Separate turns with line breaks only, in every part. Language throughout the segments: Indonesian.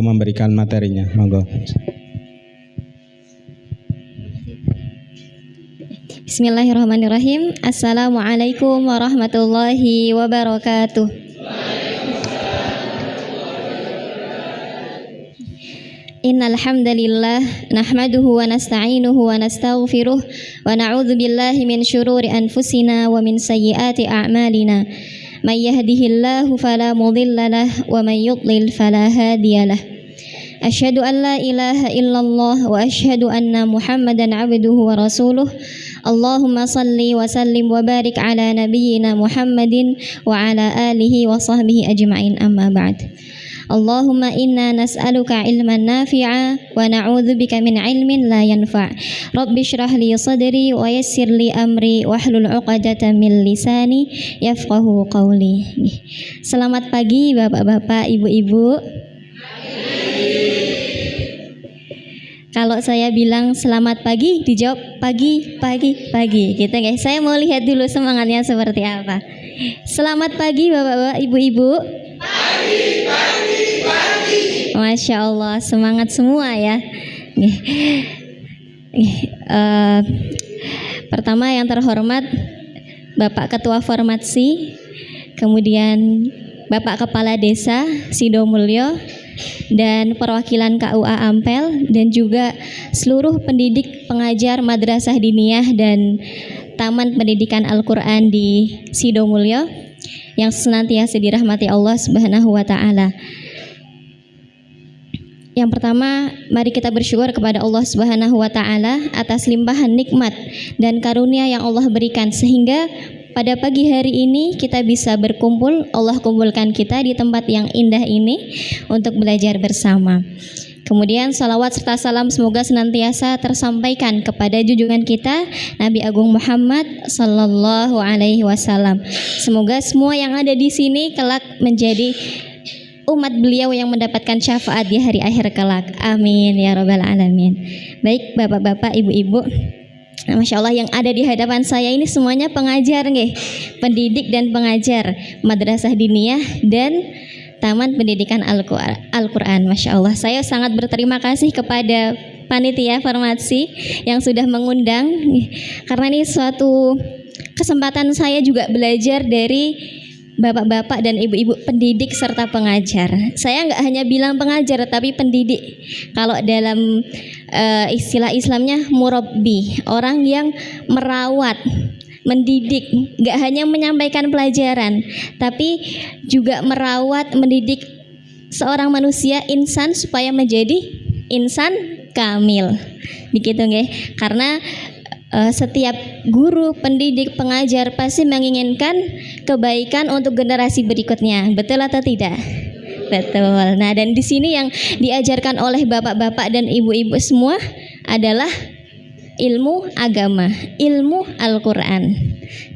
memberikan materinya. Monggo.
Bismillahirrahmanirrahim. Assalamualaikum warahmatullahi wabarakatuh. Innal hamdalillah nahmaduhu wa nasta'inuhu wa nastaghfiruh wa na'udzu billahi min syururi anfusina wa min sayyiati a'malina. May yahdihillahu fala mudilla lahu wa may yudlil fala hadiyalah. Asyhadu an la ilaha illallah wa asyhadu anna Muhammadan abduhu wa rasuluh. Allahumma salli wa sallim wa barik ala nabiyyina Muhammadin wa ala alihi wa sahbihi ajma'in, amma ba'd. Allahumma inna nas'aluka ilman nafi'a wa na'udzubika min ilmin la yanfa'. Rabbi shrah li sadri wa yassir li amri wahlul 'uqdatam min lisani yafqahu qawli. Selamat pagi Bapak-bapak, Ibu-ibu. Kalau saya bilang selamat pagi, dijawab pagi, pagi, pagi, gitu guys. Saya mau lihat dulu semangatnya seperti apa. Selamat pagi Bapak-bapak, Ibu-ibu. Pagi, pagi, pagi. Masya Allah, semangat semua ya. Pertama yang terhormat Bapak Ketua Formasi, kemudian Bapak Kepala Desa Sidomulyo, dan perwakilan KUA Ampel, dan juga seluruh pendidik pengajar Madrasah Diniyah dan Taman Pendidikan Al-Quran di Sidomulyo yang senantiasa dirahmati Allah Subhanahu wa Ta'ala. Yang pertama, mari kita bersyukur kepada Allah Subhanahu wa Ta'ala atas limpahan nikmat dan karunia yang Allah berikan, sehingga pada pagi hari ini kita bisa berkumpul. Allah kumpulkan kita di tempat yang indah ini untuk belajar bersama. Kemudian salawat serta salam semoga senantiasa tersampaikan kepada junjungan kita Nabi Agung Muhammad sallallahu alaihi wasallam. Semoga semua yang ada di sini kelak menjadi umat beliau yang mendapatkan syafaat di hari akhir kelak. Amin ya rabbal alamin. Baik Bapak-bapak, Ibu-ibu, Masya Allah, yang ada di hadapan saya ini semuanya pengajar nggih, pendidik dan pengajar Madrasah Diniyah dan Taman Pendidikan Al-Quran. Masya Allah, saya sangat berterima kasih kepada panitia formasi yang sudah mengundang, karena ini suatu kesempatan saya juga belajar dari bapak-bapak dan ibu-ibu pendidik serta pengajar. Saya nggak hanya bilang pengajar tapi pendidik. Kalau dalam istilah Islamnya murabbi, orang yang merawat, mendidik, nggak hanya menyampaikan pelajaran tapi juga merawat, mendidik seorang manusia, insan, supaya menjadi insan kamil. Begitu nggih? Karena setiap guru, pendidik, pengajar pasti menginginkan kebaikan untuk generasi berikutnya. Betul atau tidak? Betul. Nah, dan di sini yang diajarkan oleh bapak-bapak dan ibu-ibu semua adalah ilmu agama, ilmu Al-Quran.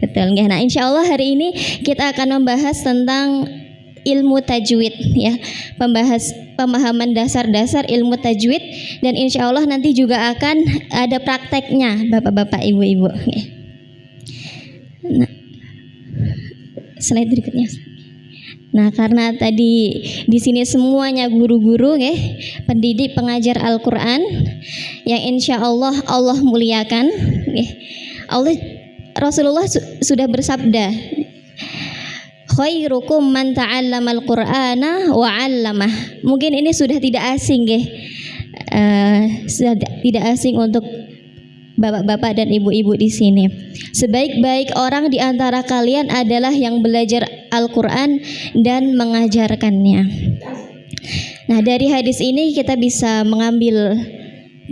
Betul nggih? Nah, insya Allah hari ini kita akan membahas tentang ilmu tajwid, ya, pemahaman dasar-dasar ilmu tajwid, dan insya Allah nanti juga akan ada prakteknya Bapak-bapak, Ibu-ibu. Nah, slide berikutnya. Nah, karena tadi di sini semuanya guru-guru, ya, pendidik pengajar Al-Quran yang insya Allah Allah muliakan, ya. Rasulullah sudah bersabda, khairukum man ta'allamal Qur'ana wa 'allamah. Mungkin ini sudah tidak asing nggih. Sudah tidak asing untuk bapak-bapak dan ibu-ibu di sini. Sebaik-baik orang di antara kalian adalah yang belajar Al-Qur'an dan mengajarkannya. Nah, dari hadis ini kita bisa mengambil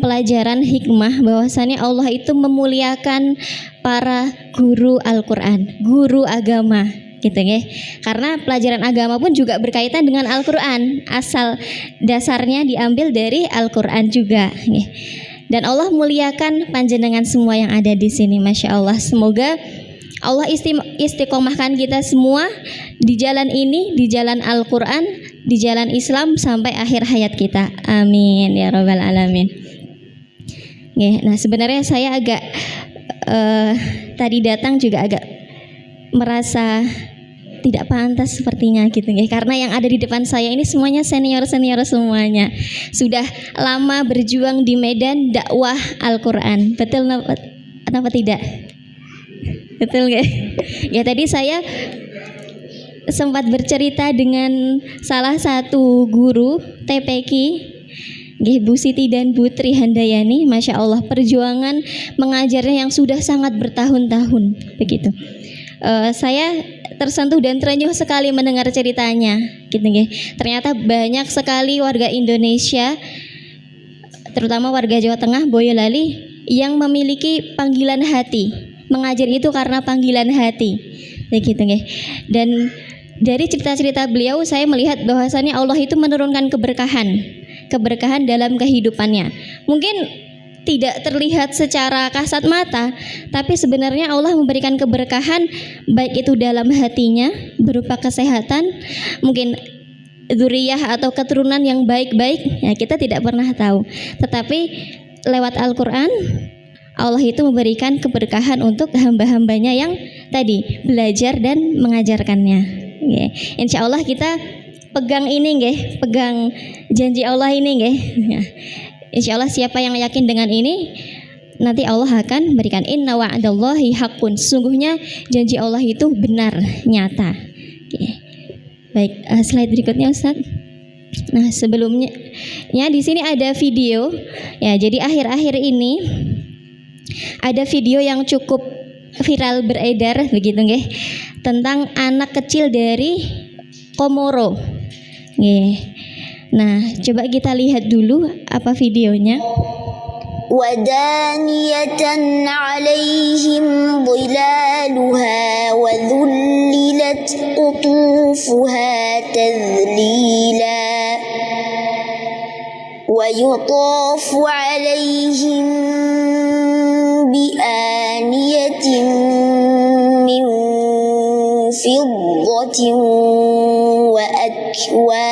pelajaran hikmah bahwasannya Allah itu memuliakan para guru Al-Qur'an, guru agama, gitu ya. Karena pelajaran agama pun juga berkaitan dengan Al-Quran, asal dasarnya diambil dari Al-Quran juga, ya. Dan Allah muliakan panjenengan semua yang ada di sini, Masya Allah. Semoga Allah istiqomahkan kita semua di jalan ini, di jalan Al-Quran, di jalan Islam sampai akhir hayat kita. Amin ya rabbal alamin. Ya, nah sebenarnya saya agak tadi datang juga agak merasa tidak pantas sepertinya gitu nggih. Karena yang ada di depan saya ini semuanya senior-senior semuanya. Sudah lama berjuang di medan dakwah Al-Qur'an. Betul apa tidak? Betul nggih? Ya tadi saya sempat bercerita dengan salah satu guru TPQ nggih, Bu Siti dan Bu Tri Handayani. Masya Allah, perjuangan mengajarnya yang sudah sangat bertahun-tahun begitu. Saya tersentuh dan terenyuh sekali mendengar ceritanya gitu nggih. Ternyata banyak sekali warga Indonesia, terutama warga Jawa Tengah, Boyolali, yang memiliki panggilan hati. Mengajar itu karena panggilan hati begitu nggih. Dan dari cerita-cerita beliau saya melihat bahwasannya Allah itu menurunkan keberkahan dalam kehidupannya. Mungkin tidak terlihat secara kasat mata, tapi sebenarnya Allah memberikan keberkahan baik itu dalam hatinya berupa kesehatan, mungkin dzurriyyah atau keturunan yang baik-baik, ya kita tidak pernah tahu. Tetapi lewat Al-Qur'an Allah itu memberikan keberkahan untuk hamba-hambanya yang tadi belajar dan mengajarkannya. Ya, insya Allah kita pegang ini nggih, pegang janji Allah ini nggih. Ya. Insya Allah siapa yang yakin dengan ini, nanti Allah akan berikan. Inna wa'dallahi haqqun. Sesungguhnya janji Allah itu benar, nyata. Oke. Baik, slide berikutnya Ustaz. Nah, sebelumnya ya di sini ada video. Ya, jadi akhir-akhir ini ada video yang cukup viral beredar begitu nggih, tentang anak kecil dari Komoro. Nggih. Nah, coba kita lihat dulu apa videonya.
ودانية عليهم ظلالها وذللت قطوفها تذليلا ويطاف عليهم بآنية من فضة وأكواب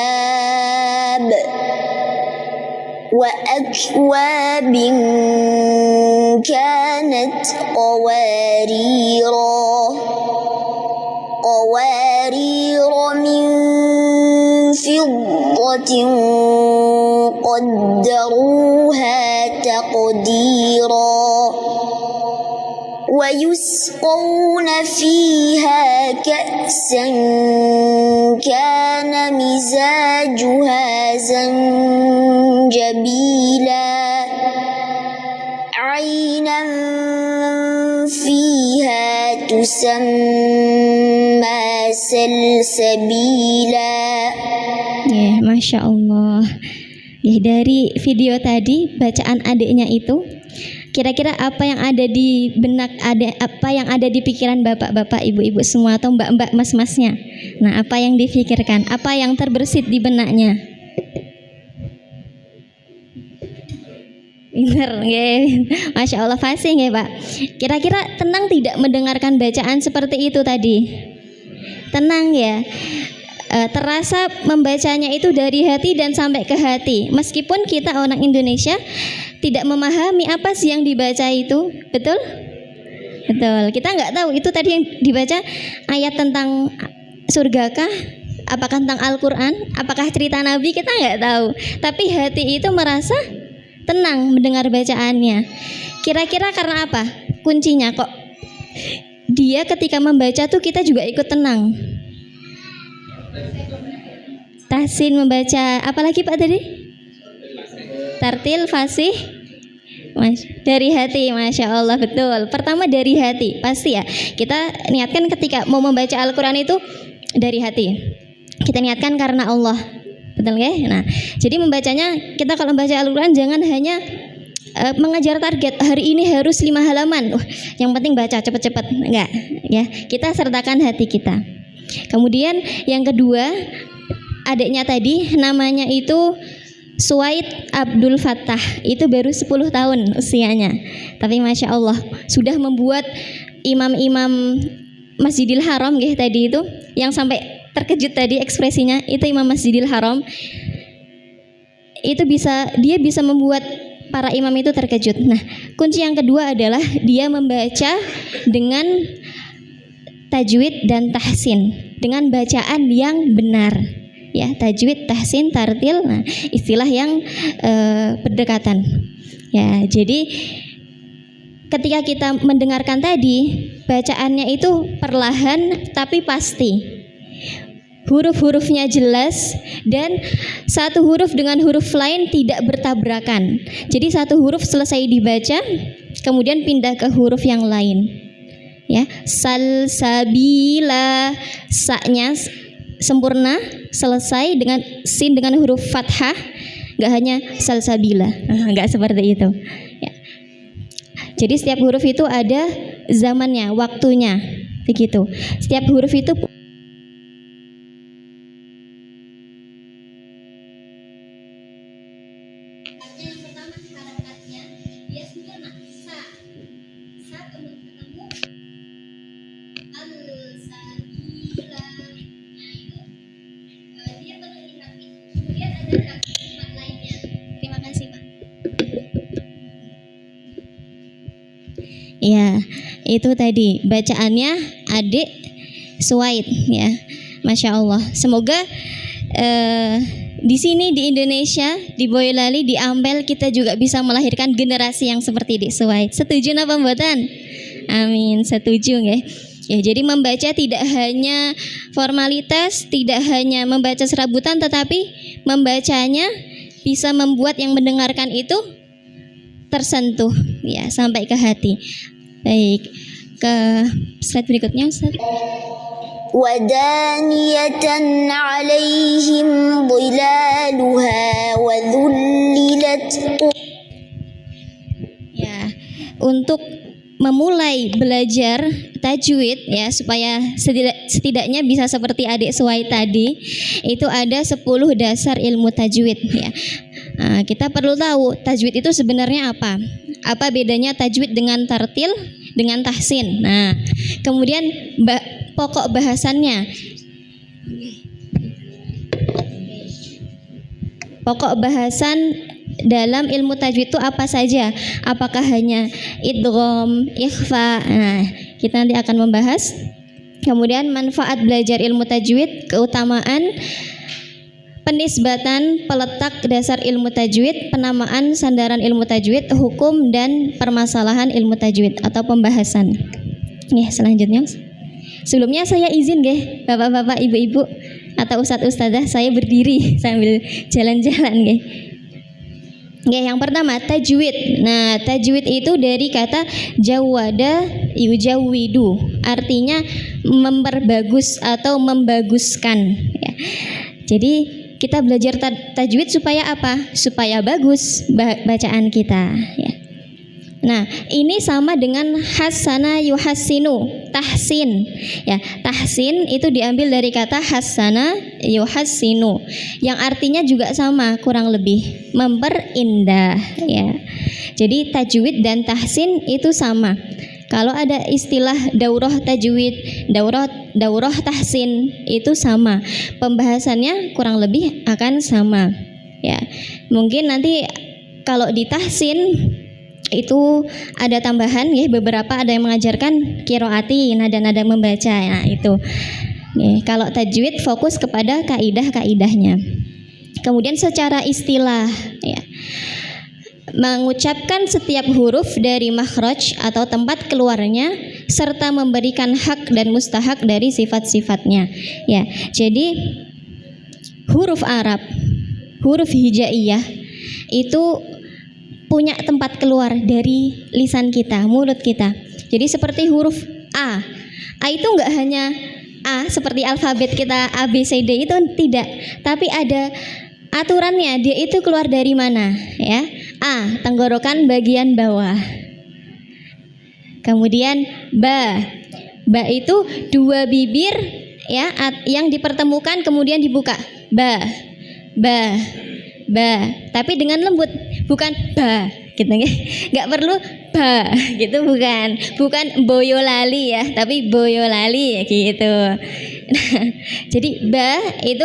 كانت قوارير من فضة قدروها تقديرا ويسقون فيها كأسا كان مزاجها زنجبيلا عينا فيها تسمى سلسبيلا.
Ya, Masya Allah. Ya, dari video tadi bacaan adiknya itu, kira-kira apa yang ada di benak apa yang ada di pikiran bapak-bapak, ibu-ibu semua atau mbak-mbak, mas-masnya? Nah, apa yang difikirkan? Apa yang terbersit di benaknya? Bener, Masya Allah, fasih nggih Pak. Kira-kira tenang tidak mendengarkan bacaan seperti itu tadi? Tenang ya. Terasa membacanya itu dari hati dan sampai ke hati. Meskipun kita orang Indonesia tidak memahami apa sih yang dibaca itu, betul? Betul. Kita nggak tahu itu tadi yang dibaca ayat tentang surga kah? Apakah tentang Al-Quran? Apakah cerita Nabi? Kita nggak tahu. Tapi hati itu merasa tenang mendengar bacaannya. Kira-kira karena apa? Kuncinya kok dia ketika membaca tuh kita juga ikut tenang. Tahsin membaca, apalagi Pak tadi? Tartil, fasih, dari hati, Masya Allah, betul. Pertama dari hati, pasti ya. Kita niatkan ketika mau membaca Al-Quran itu dari hati. Kita niatkan karena Allah, betul nggak? Nah, jadi membacanya, kita kalau membaca Al-Quran jangan hanya mengejar target hari ini harus 5 halaman. Yang penting baca cepat-cepat, enggak ya. Kita sertakan hati kita. Kemudian yang kedua, adiknya tadi namanya itu Suwaid Abdul Fattah, itu baru 10 tahun usianya. Tapi Masya Allah sudah membuat imam-imam Masjidil Haram tadi itu yang sampai terkejut tadi ekspresinya, itu Imam Masjidil Haram. Itu dia bisa membuat para imam itu terkejut. Nah, kunci yang kedua adalah dia membaca dengan tajwid dan tahsin. dengan bacaan yang benar. Ya, tajwid, tahsin, tartil. Nah, istilah yang berdekatan. Ya, jadi ketika kita mendengarkan tadi, bacaannya itu perlahan tapi pasti. Huruf-hurufnya jelas dan satu huruf dengan huruf lain tidak bertabrakan. Jadi satu huruf selesai dibaca, kemudian pindah ke huruf yang lain. Ya, salsabila, sa-nya sempurna, selesai dengan sin dengan huruf fathah, nggak hanya salsabila, nggak seperti itu. Ya. Jadi setiap huruf itu ada zamannya, waktunya, begitu. Setiap huruf itu ya, itu tadi bacaannya Adik Suwaid ya. Masya Allah. Semoga di sini di Indonesia, di Boyolali, di Ampel kita juga bisa melahirkan generasi yang seperti Adik Suwaid. Setuju napa mboten? Amin, setuju nggih. Ya, jadi membaca tidak hanya formalitas, tidak hanya membaca serabutan, tetapi membacanya bisa membuat yang mendengarkan itu tersentuh ya sampai ke hati. Baik, ke slide berikutnya Ustaz.
ودانية عليهم ظلالها وذللت.
Ya, untuk memulai belajar tajwid ya supaya setidaknya bisa seperti Adik Suwaid tadi, itu ada 10 dasar ilmu tajwid ya. Nah, kita perlu tahu tajwid itu sebenarnya apa? Apa bedanya tajwid dengan tartil, dengan tahsin? Nah, kemudian pokok bahasannya. Pokok bahasan dalam ilmu tajwid itu apa saja? Apakah hanya idgham, ikhfa? Nah, kita nanti akan membahas. Kemudian manfaat belajar ilmu tajwid, keutamaan, penisbatan peletak dasar ilmu tajwid, penamaan sandaran ilmu tajwid, hukum dan permasalahan ilmu tajwid atau pembahasan. Nih, selanjutnya. Sebelumnya saya izin nggih, Bapak-bapak, Ibu-ibu atau ustadz-ustadzah, saya berdiri sambil jalan-jalan nggih. Nggih, yang pertama tajwid. Nah, tajwid itu dari kata jawada yujawwidu, artinya memperbagus atau membaguskan ya. Jadi kita belajar tajwid supaya apa? Supaya bagus bacaan kita ya. Nah, ini sama dengan hasana yuhassinu, tahsin. Ya, tahsin itu diambil dari kata hasana yuhassinu, yang artinya juga sama, kurang lebih memperindah ya. Jadi tajwid dan tahsin itu sama. Kalau ada istilah daurah tajwid, daurah tahsin itu sama. Pembahasannya kurang lebih akan sama. Ya. Mungkin nanti kalau di tahsin itu ada tambahan ya, beberapa ada yang mengajarkan qiraati, nada-nada membaca. Nah, itu. Ya, kalau tajwid fokus kepada kaidah-kaidahnya. Kemudian secara istilah ya, mengucapkan setiap huruf dari makhraj atau tempat keluarnya serta memberikan hak dan mustahak dari sifat-sifatnya. Ya, jadi huruf Arab, huruf hijaiyah itu punya tempat keluar dari lisan kita, mulut kita. Jadi seperti huruf A. A itu enggak hanya A seperti alfabet kita A, B, C, D, itu tidak. Tapi ada aturannya, dia itu keluar dari mana ya? A, tenggorokan bagian bawah. Kemudian ba. Ba itu dua bibir ya yang dipertemukan kemudian dibuka. Ba. Ba. Ba, tapi dengan lembut, bukan ba gitu ya. Nggak perlu ba gitu, bukan Boyolali ya, tapi Boyolali gitu. Nah, jadi ba itu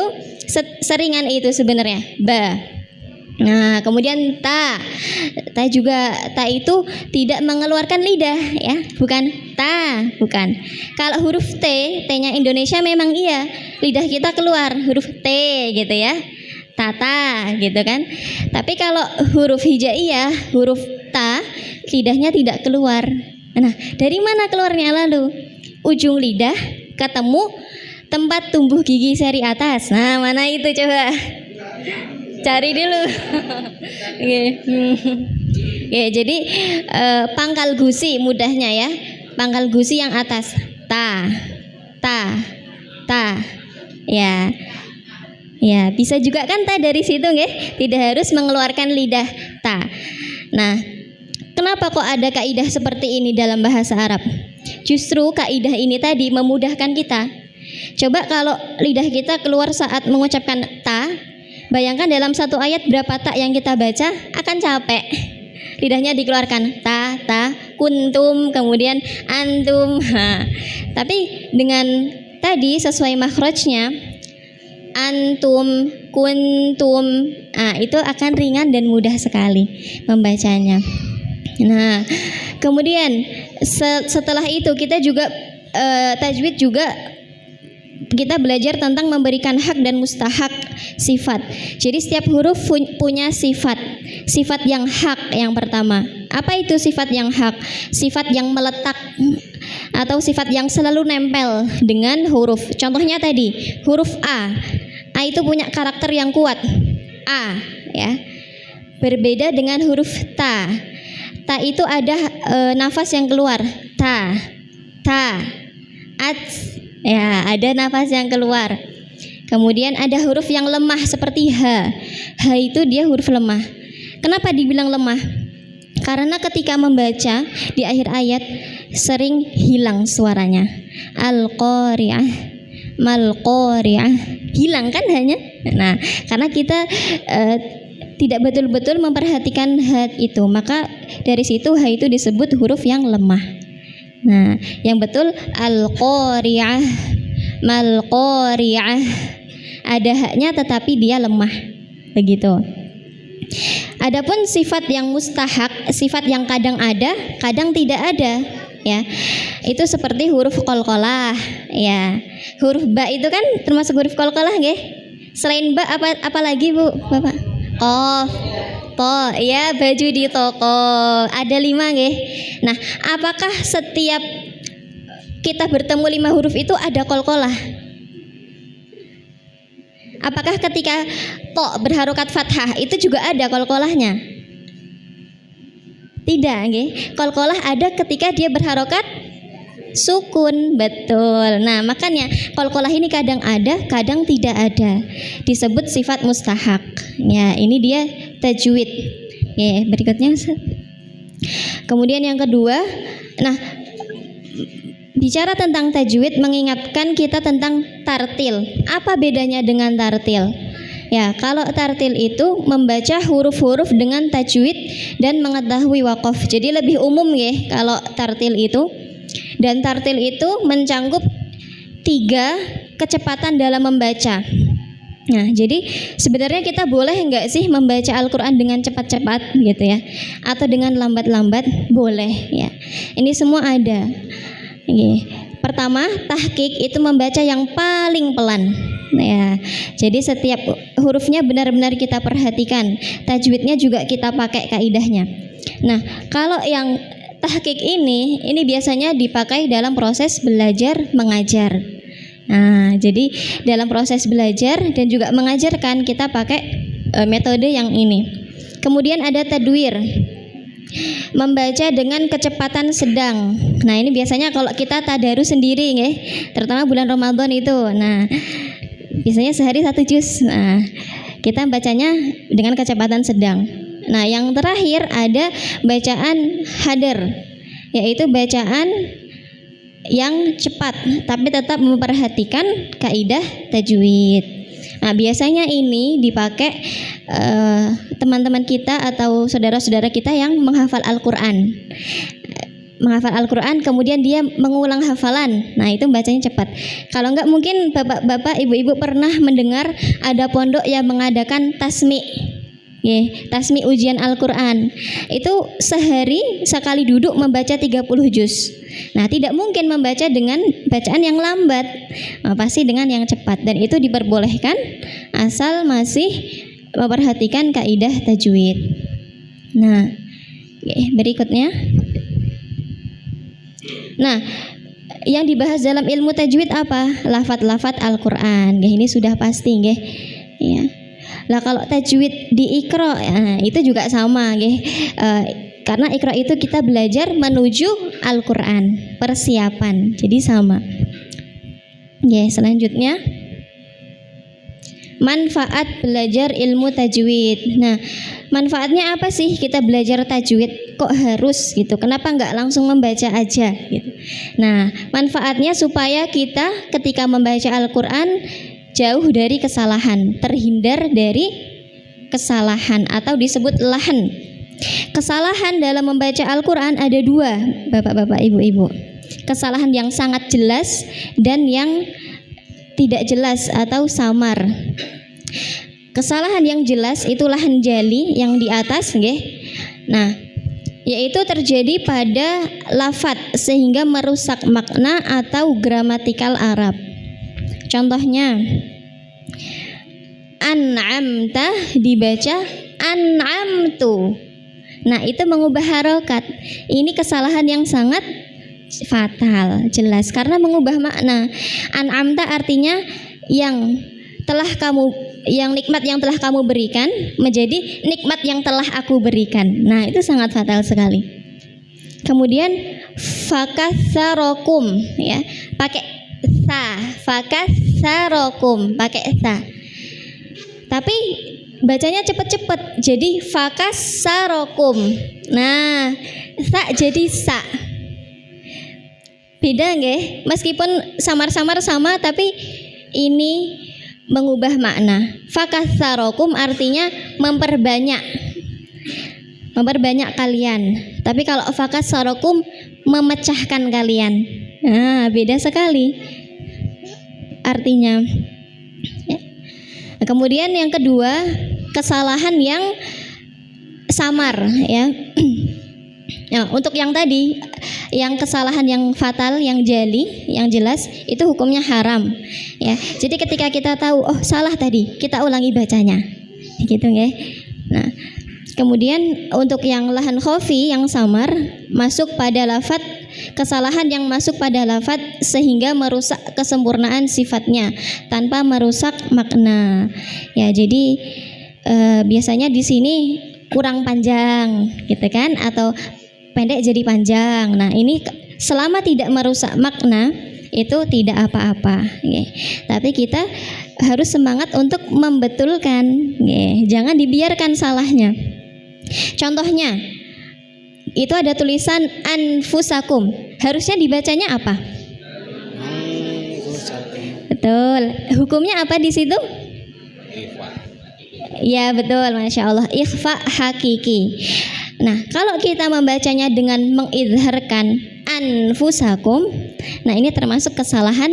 seringan itu sebenarnya ba. Nah, kemudian ta. Ta juga, ta itu tidak mengeluarkan lidah ya, bukan ta, bukan. Kalau huruf T, T-nya Indonesia memang iya, lidah kita keluar huruf T gitu ya. Tata gitu kan. Tapi kalau huruf hijaiyah, huruf ta, lidahnya tidak keluar. Nah, dari mana keluarnya lalu? Ujung lidah ketemu tempat tumbuh gigi seri atas. Nah, mana itu coba? Cari dulu. Oke, jadi pangkal gusi mudahnya ya. Pangkal gusi yang atas. Ta. Ya. Ya, bisa juga kan ta dari situ nggih? Tidak harus mengeluarkan lidah ta. Nah, kenapa kok ada kaidah seperti ini dalam bahasa Arab? Justru kaidah ini tadi memudahkan kita. Coba kalau lidah kita keluar saat mengucapkan ta, bayangkan dalam satu ayat berapa tak yang kita baca, akan capek. Lidahnya dikeluarkan ta, kuntum, kemudian antum. Nah, tapi dengan tadi sesuai makhrajnya, antum, kuntum, itu akan ringan dan mudah sekali membacanya. Nah, kemudian setelah itu kita juga tajwid juga kita belajar tentang memberikan hak dan mustahak sifat. Jadi setiap huruf punya sifat yang hak yang pertama. Apa itu sifat yang hak? Sifat yang meletak atau sifat yang selalu nempel dengan huruf. Contohnya tadi huruf A. A itu punya karakter yang kuat. A ya. Berbeda dengan huruf ta. Ta itu ada nafas yang keluar. Ta. At. Ya, ada nafas yang keluar. Kemudian ada huruf yang lemah seperti H. H itu dia huruf lemah. Kenapa dibilang lemah? Karena ketika membaca di akhir ayat sering hilang suaranya. Al-Qari'ah, Mal-Qari'ah. Hilang kan hanya. Nah, karena kita tidak betul-betul memperhatikan H itu, maka dari situ H itu disebut huruf yang lemah. Nah, yang betul al-qari'ah, mal-qari'ah. Ada haknya tetapi dia lemah. Begitu. Adapun sifat yang mustahak, sifat yang kadang ada, kadang tidak ada, ya. Itu seperti huruf qalqalah, ya. Huruf ba itu kan termasuk huruf qalqalah nggih? Selain ba apa lagi, Bu? Bapak? Qaf. To, ya, baju di toko ada 5 nggih. Nah, apakah setiap kita bertemu 5 huruf itu ada qalqalah? Apakah ketika to berharokat fathah itu juga ada qalqalahnya? Tidak nggih. Qalqalah ada ketika dia berharokat sukun, betul. Nah, makanya qalqalah ini kadang ada, kadang tidak ada. Disebut sifat mustahak. Ya, ini dia tajwid. Ya, berikutnya. Kemudian yang kedua, nah, bicara tentang tajwid mengingatkan kita tentang tartil. Apa bedanya dengan tartil? Ya, kalau tartil itu membaca huruf-huruf dengan tajwid dan mengetahui waqaf. Jadi lebih umum ya kalau tartil itu. Dan tartil itu mencangkup 3 kecepatan dalam membaca. Nah, jadi sebenarnya kita boleh enggak sih membaca Al-Quran dengan cepat-cepat gitu ya, atau dengan lambat-lambat? Boleh ya. Ini semua ada. Pertama, tahqiq itu membaca yang paling pelan. Ya, jadi setiap hurufnya benar-benar kita perhatikan. Tajwidnya juga kita pakai kaidahnya. Nah, kalau yang tahqiq ini biasanya dipakai dalam proses belajar mengajar. Nah, jadi dalam proses belajar dan juga mengajarkan kita pakai metode yang ini. Kemudian ada tadwir, membaca dengan kecepatan sedang. Nah, ini biasanya kalau kita tadarus sendiri nggih, terutama bulan Ramadan itu. Nah, biasanya sehari 1 juz. Nah, kita bacanya dengan kecepatan sedang. Nah, yang terakhir ada bacaan hadar, yaitu bacaan yang cepat tapi tetap memperhatikan kaidah tajwid. Nah, biasanya ini dipakai teman-teman kita atau saudara-saudara kita yang menghafal Al-Quran. Menghafal Al-Quran kemudian dia mengulang hafalan. Nah, itu bacanya cepat. Kalau enggak mungkin bapak-bapak, ibu-ibu pernah mendengar ada pondok yang mengadakan tasmi. tasmi ujian Al-Qur'an. Itu sehari sekali duduk membaca 30 juz. Nah, tidak mungkin membaca dengan bacaan yang lambat. Pasti dengan yang cepat, dan itu diperbolehkan asal masih memperhatikan kaidah tajwid. Nah, berikutnya. Nah, yang dibahas dalam ilmu tajwid apa? Lafat-lafat Al-Qur'an. Ini sudah pasti nggih. Ya. Lah kalau tajwid di Iqra, itu juga sama nggih. Karena Iqra itu kita belajar menuju Al-Qur'an, persiapan. Jadi sama. Selanjutnya manfaat belajar ilmu tajwid. Nah, manfaatnya apa sih kita belajar tajwid? Kok harus gitu? Kenapa nggak langsung membaca aja gitu? Nah, manfaatnya supaya kita ketika membaca Al-Qur'an jauh dari kesalahan, terhindar dari kesalahan atau disebut lahan. Kesalahan dalam membaca Al-Qur'an ada dua, Bapak-bapak, Ibu-ibu. Kesalahan yang sangat jelas dan yang tidak jelas atau samar. Kesalahan yang jelas itu lahan jali yang di atas nggih. Nah, yaitu terjadi pada lafadz sehingga merusak makna atau gramatikal Arab. Contohnya an'amta dibaca an'amtu. Nah, itu mengubah harokat. Ini kesalahan yang sangat fatal, jelas, karena mengubah makna. An'amta artinya yang nikmat yang telah kamu berikan menjadi nikmat yang telah aku berikan. Nah, itu sangat fatal sekali. Kemudian fakatsarokum, ya, pakai sa, fakatsarokum pakai sa. Tapi bacanya cepet-cepet, jadi fakatsarokum. Nah, sa jadi sa. Beda nggih? Meskipun samar-samar sama, tapi ini mengubah makna. Fakatsarokum artinya memperbanyak kalian. Tapi kalau fakatsarokum memecahkan kalian. Nah, beda sekali artinya. Kemudian yang kedua, kesalahan yang samar, ya. Nah, untuk yang tadi, yang kesalahan yang fatal, yang jali, yang jelas, itu hukumnya haram, ya. Jadi ketika kita tahu, oh salah tadi, kita ulangi bacanya, gitu ya. Nah, kemudian untuk yang lahan khofi, yang samar, masuk pada lafadz, kesalahan yang masuk pada lafadz sehingga merusak kesempurnaan sifatnya tanpa merusak makna, ya. Jadi biasanya di sini kurang panjang, gitu kan, atau pendek jadi panjang. Nah, ini selama tidak merusak makna itu tidak apa-apa, ya. Tapi kita harus semangat untuk membetulkan, ya. Jangan dibiarkan salahnya. Contohnya, itu ada tulisan anfusakum. Harusnya dibacanya apa? Betul. Hukumnya apa di situ? Ya, betul, Masya Allah. Ikhfa hakiki. Nah, kalau kita membacanya dengan mengizharkan anfusakum, nah ini termasuk kesalahan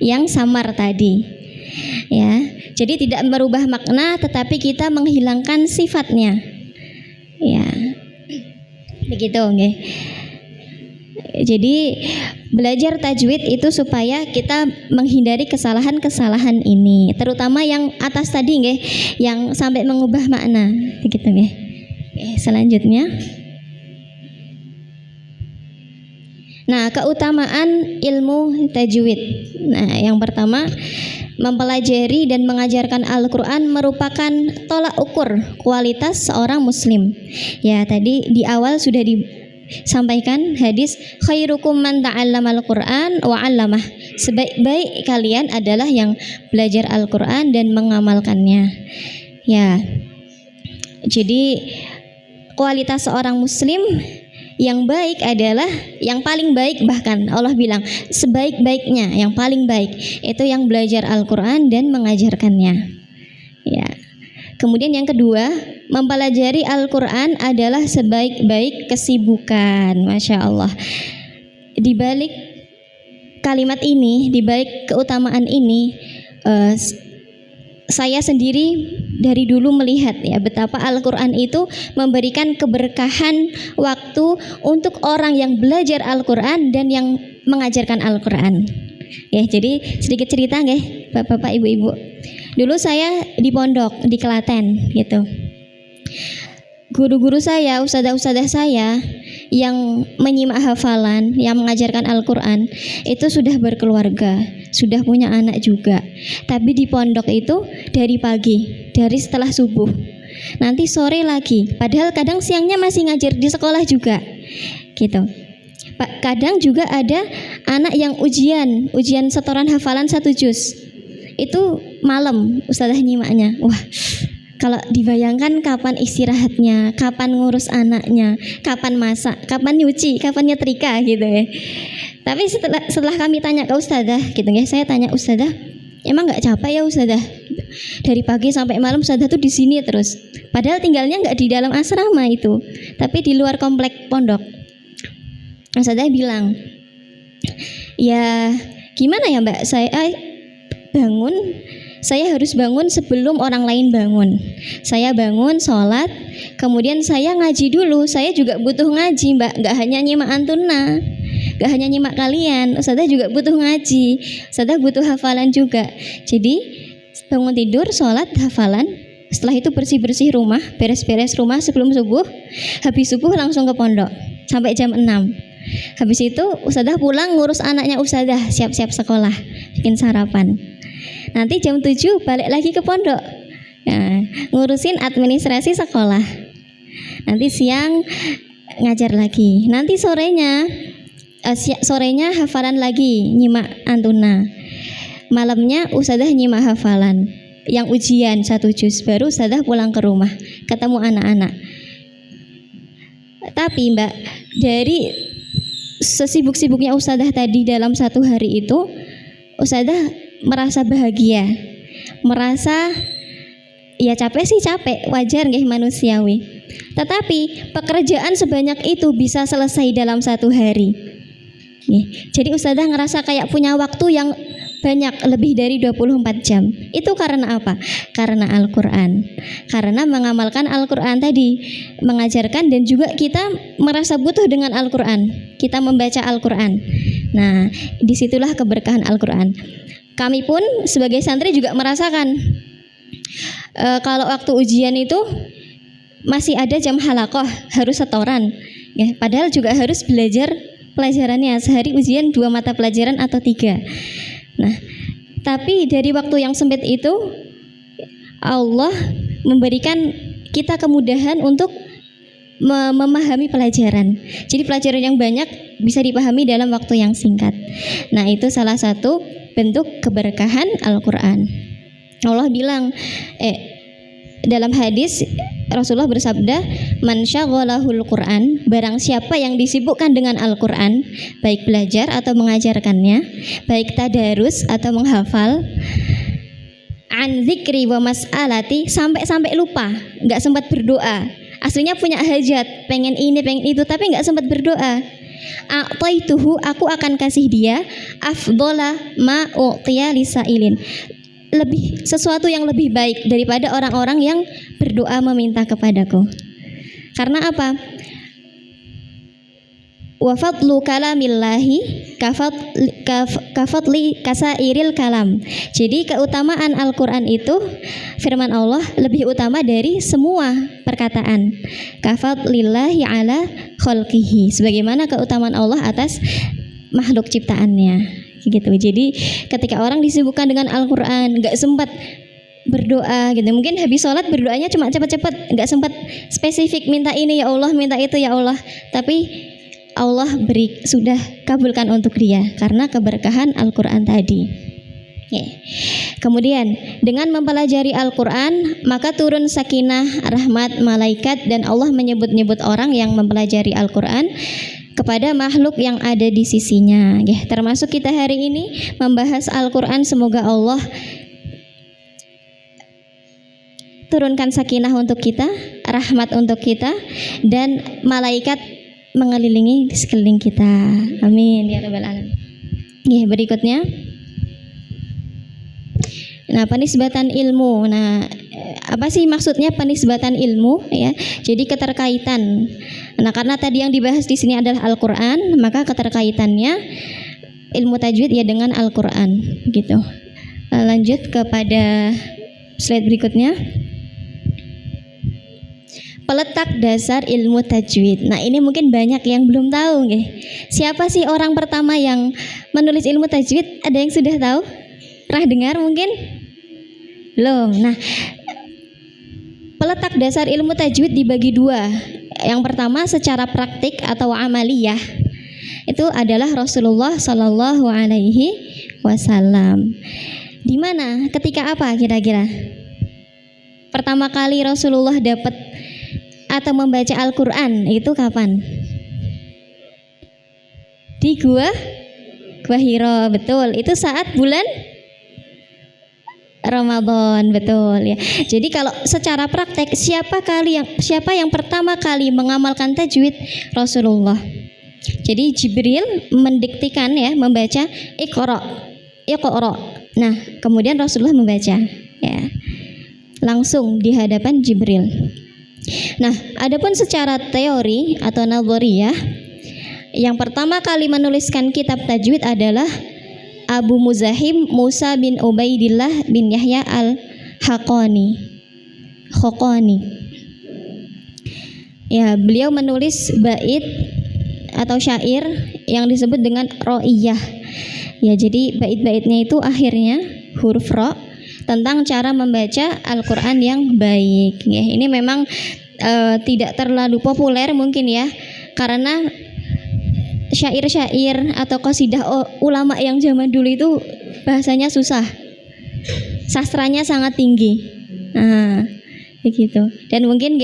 yang samar tadi, ya. Jadi tidak merubah makna, tetapi kita menghilangkan sifatnya, ya. Begitu, okay? Jadi belajar tajwid itu supaya kita menghindari kesalahan-kesalahan ini, terutama yang atas tadi, okay? Yang sampai mengubah makna, begitu, okay? Selanjutnya, nah, keutamaan ilmu tajwid. Nah, yang pertama, mempelajari dan mengajarkan Al-Qur'an merupakan tolak ukur kualitas seorang muslim. Ya, tadi di awal sudah disampaikan hadis khairukum man ta'allamal Qur'an wa 'allamah. Sebaik-baik kalian adalah yang belajar Al-Qur'an dan mengamalkannya. Ya. Jadi kualitas seorang muslim yang baik adalah yang paling baik, bahkan Allah bilang sebaik-baiknya, yang paling baik itu yang belajar Al-Qur'an dan mengajarkannya, ya. Kemudian yang kedua, mempelajari Al-Qur'an adalah sebaik-baik kesibukan. Masya Allah. Di balik kalimat ini, di balik keutamaan ini, saya sendiri dari dulu melihat ya betapa Al-Quran itu memberikan keberkahan waktu untuk orang yang belajar Al-Quran dan yang mengajarkan Al-Quran. Ya, jadi sedikit cerita nggih, Bapak-bapak, Ibu-ibu. Dulu saya di pondok di Klaten gitu. Guru-guru saya, ustadzah-ustadzah saya yang menyimak hafalan, yang mengajarkan Al-Quran itu sudah berkeluarga, sudah punya anak juga. Tapi di pondok itu dari pagi, dari setelah subuh, nanti sore lagi. Padahal kadang siangnya masih ngajar di sekolah juga, gitu. Kadang juga ada anak yang ujian setoran hafalan 1 juz. Itu malam ustadzah nyimaknya. Wah, kalau dibayangkan kapan istirahatnya, kapan ngurus anaknya, kapan masak, kapan nyuci, kapan nyetrika gitu ya. Tapi setelah kami tanya ke ustadzah gitu ya, saya tanya ustadzah, emang nggak capek ya ustadzah? Dari pagi sampai malam ustadzah tuh di sini terus. Padahal tinggalnya nggak di dalam asrama itu, tapi di luar komplek pondok. Ustadzah bilang, ya gimana ya mbak, saya harus bangun sebelum orang lain bangun. Saya bangun, sholat, kemudian saya ngaji dulu. Saya juga butuh ngaji mbak, gak hanya nyimak antuna, gak hanya nyimak kalian. Ustadzah juga butuh ngaji, ustadzah butuh hafalan juga. Jadi bangun tidur, sholat, hafalan. Setelah itu bersih-bersih rumah, beres-beres rumah sebelum subuh. Habis subuh langsung ke pondok sampai jam 6. Habis itu ustadzah pulang ngurus anaknya ustadzah, siap-siap sekolah, bikin sarapan. Nanti jam 7 balik lagi ke pondok, nah, ngurusin administrasi sekolah. Nanti siang ngajar lagi. Nanti sorenya hafalan lagi, nyimak antuna. Malamnya ustadzah nyimak hafalan yang ujian 1 juz. Baru ustadzah pulang ke rumah, ketemu anak-anak. Tapi mbak, dari sesibuk-sibuknya ustadzah tadi dalam 1 hari itu, ustadzah merasa bahagia, merasa ya capek sih capek, wajar nggih, manusiawi. Tetapi pekerjaan sebanyak itu bisa selesai dalam 1 hari. Jadi ustadzah ngerasa kayak punya waktu yang banyak, lebih dari 24 jam. Itu karena apa? Karena Al-Quran. Karena mengamalkan Al-Quran tadi, mengajarkan, dan juga kita merasa butuh dengan Al-Quran. Kita membaca Al-Quran. Nah, disitulah keberkahan Al-Quran. Kami pun sebagai santri juga merasakan kalau waktu ujian itu masih ada jam halakoh, harus setoran. Ya, padahal juga harus belajar pelajarannya. Sehari ujian 2 mata pelajaran atau 3. Nah, tapi dari waktu yang sempit itu Allah memberikan kita kemudahan untuk memahami pelajaran. Jadi pelajaran yang banyak bisa dipahami dalam waktu yang singkat. Nah, itu salah satu bentuk keberkahan Al-Quran. Allah bilang dalam hadis, Rasulullah bersabda, man syaghalahul Quran, barang siapa yang disibukkan dengan Al-Quran, baik belajar atau mengajarkannya, baik tadarus atau menghafal, an zikri wa mas'alati, sampai lupa, nggak sempat berdoa. Aslinya punya hajat, pengen ini, pengen itu, tapi nggak sempat berdoa. A'taituhu, aku akan kasih dia afdola ma u'tiya lisailin, sesuatu yang lebih baik daripada orang-orang yang berdoa meminta kepadaku. Karena apa? Wa fadlu kalamillahi kafatli kasairil kalam. Jadi keutamaan Al-Quran itu, firman Allah lebih utama dari semua perkataan. Kafatlillahi ala khalqihi, sebagaimana keutamaan Allah atas makhluk ciptaannya. Gitu. Jadi ketika orang disibukkan dengan Al-Quran, nggak sempat berdoa gitu. Mungkin habis sholat berdoanya cuma cepat-cepat, nggak sempat spesifik minta ini ya Allah, minta itu ya Allah. Tapi Allah sudah kabulkan untuk dia karena keberkahan Al-Quran tadi. Kemudian dengan mempelajari Al-Quran maka turun sakinah, rahmat, malaikat, dan Allah menyebut-nyebut orang yang mempelajari Al-Quran kepada makhluk yang ada di sisinya. Termasuk kita hari ini membahas Al-Quran, semoga Allah turunkan sakinah untuk kita, rahmat untuk kita, dan malaikat mengelilingi di sekeliling kita. Amin ya rabbal alamin. Berikutnya, Nah, penisbatan ilmu. Nah, apa sih maksudnya penisbatan ilmu ya? Jadi keterkaitan. Nah, karena tadi yang dibahas di sini adalah Al-Qur'an, maka keterkaitannya ilmu tajwid ya dengan Al-Qur'an gitu. Lanjut kepada slide berikutnya. Peletak dasar ilmu tajwid. Nah, ini mungkin banyak yang belum tahu nggih. Siapa sih orang pertama yang menulis ilmu tajwid? Ada yang sudah tahu? Pernah dengar mungkin? Belum. Nah, peletak dasar ilmu tajwid dibagi dua. Yang pertama secara praktik atau amaliyah. Itu adalah Rasulullah Shallallahu Alaihi Wasallam. Di mana? Ketika apa kira-kira? Pertama kali Rasulullah dapat atau membaca Al-Quran itu kapan? Di Gua Hiro, betul. Itu saat bulan Ramadan, betul ya. Jadi kalau secara praktek siapa yang pertama kali mengamalkan tajwid? Rasulullah. Jadi Jibril mendiktikan ya, membaca Iqra. Nah, kemudian Rasulullah membaca ya. Langsung di hadapan Jibril. Nah, adapun secara teori atau nadhariyah, yang pertama kali menuliskan kitab tajwid adalah Abu Muzahim Musa bin Ubaidillah bin Yahya al-Haqqani. Ya, beliau menulis bait atau syair yang disebut dengan ro'iyah. Ya, jadi bait-baitnya itu akhirnya huruf ro tentang cara membaca Al-Qur'an yang baik. Ya, ini memang tidak terlalu populer mungkin ya, karena syair-syair atau qasidah ulama yang zaman dulu itu bahasanya susah, sastranya sangat tinggi. Nah, begitu. Dan mungkin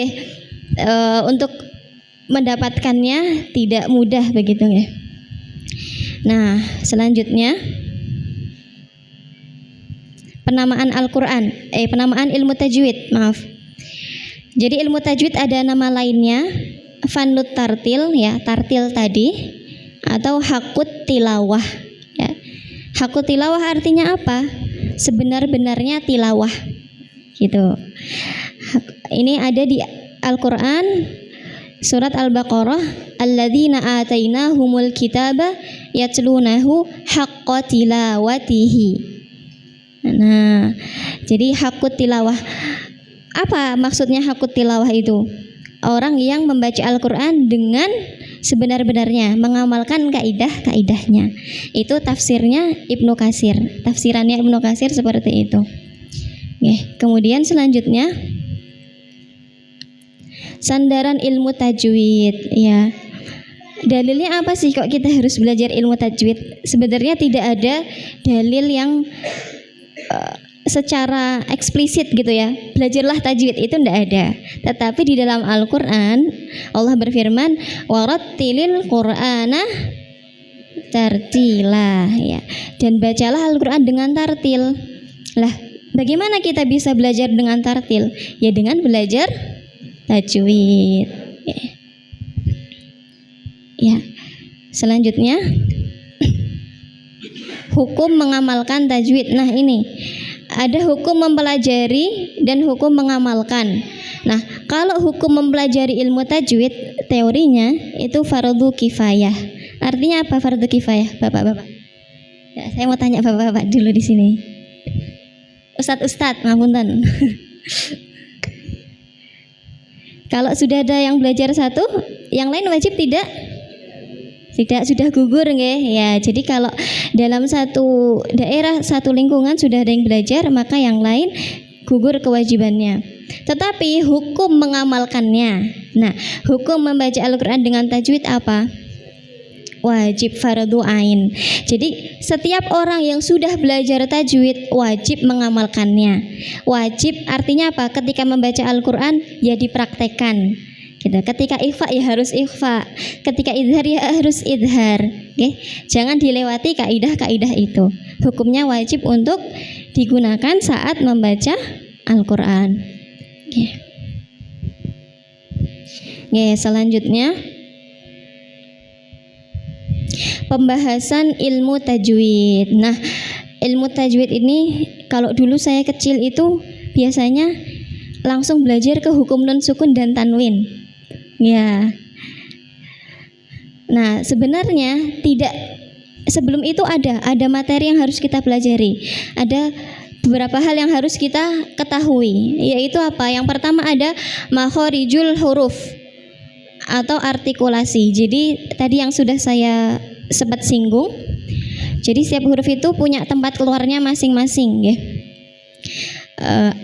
untuk mendapatkannya tidak mudah begitu ya. Nah, selanjutnya penamaan Al-Qur'an, penamaan ilmu tajwid, maaf. Jadi ilmu tajwid ada nama lainnya, Fanut Tartil ya, tartil tadi, atau hakut tilawah ya. Hakut tilawah artinya apa? Sebenar-benarnya tilawah gitu. Ini ada di Al-Qur'an surat Al-Baqarah, alladzina atainahumul kitaba yatlunahu haqqa tilawatihi. Nah, jadi hakut tilawah. Apa maksudnya hakut tilawah itu? Orang yang membaca Al-Qur'an dengan sebenar-benarnya, mengamalkan kaidah-kaidahnya. Itu tafsirnya Ibnu Katsir. Tafsirannya Ibnu Katsir seperti itu. Kemudian selanjutnya sandaran ilmu tajwid ya. Dalilnya apa sih kok kita harus belajar ilmu tajwid? Sebenarnya tidak ada dalil yang secara eksplisit gitu ya, belajarlah tajwid, itu tidak ada. Tetapi di dalam Al-Quran Allah berfirman, warattilil Qur'ana tartila ya. Dan bacalah Al-Quran dengan tartil. Lah, bagaimana kita bisa belajar dengan tartil? Ya dengan belajar tajwid ya. Selanjutnya hukum mengamalkan tajwid. Nah, ini ada hukum mempelajari dan hukum mengamalkan. Nah, kalau hukum mempelajari ilmu tajwid, teorinya itu fardu kifayah. Artinya apa fardu kifayah, Bapak-bapak? Ya, saya mau tanya Bapak-bapak dulu di sini. Ustadz, ngapunten. Kalau sudah ada yang belajar satu, yang lain wajib tidak? Tidak, sudah gugur nggih ya. Jadi kalau dalam satu daerah, satu lingkungan sudah ada yang belajar, maka yang lain gugur kewajibannya. Tetapi hukum mengamalkannya. Nah, hukum membaca Al-Qur'an dengan tajwid apa? Wajib, fardu ain. Jadi setiap orang yang sudah belajar tajwid wajib mengamalkannya. Wajib artinya apa? Ketika membaca Al-Qur'an ya dipraktekkan. Gitu. Ketika ikhfa ya harus ikhfa, ketika idhar ya harus idhar. Jangan dilewati kaidah-kaidah itu. Hukumnya wajib untuk digunakan saat membaca Al-Qur'an. Selanjutnya pembahasan ilmu tajwid. Nah, ilmu tajwid ini Kalau dulu saya kecil itu biasanya langsung belajar ke hukum nun sukun dan tanwin. Ya. Nah, sebenarnya tidak, sebelum itu ada materi yang harus kita pelajari. Ada beberapa hal yang harus kita ketahui, yaitu apa? Yang pertama ada makhorijul huruf atau artikulasi. Jadi tadi yang sudah saya sempat singgung. Jadi setiap huruf itu punya tempat keluarnya masing-masing, ya.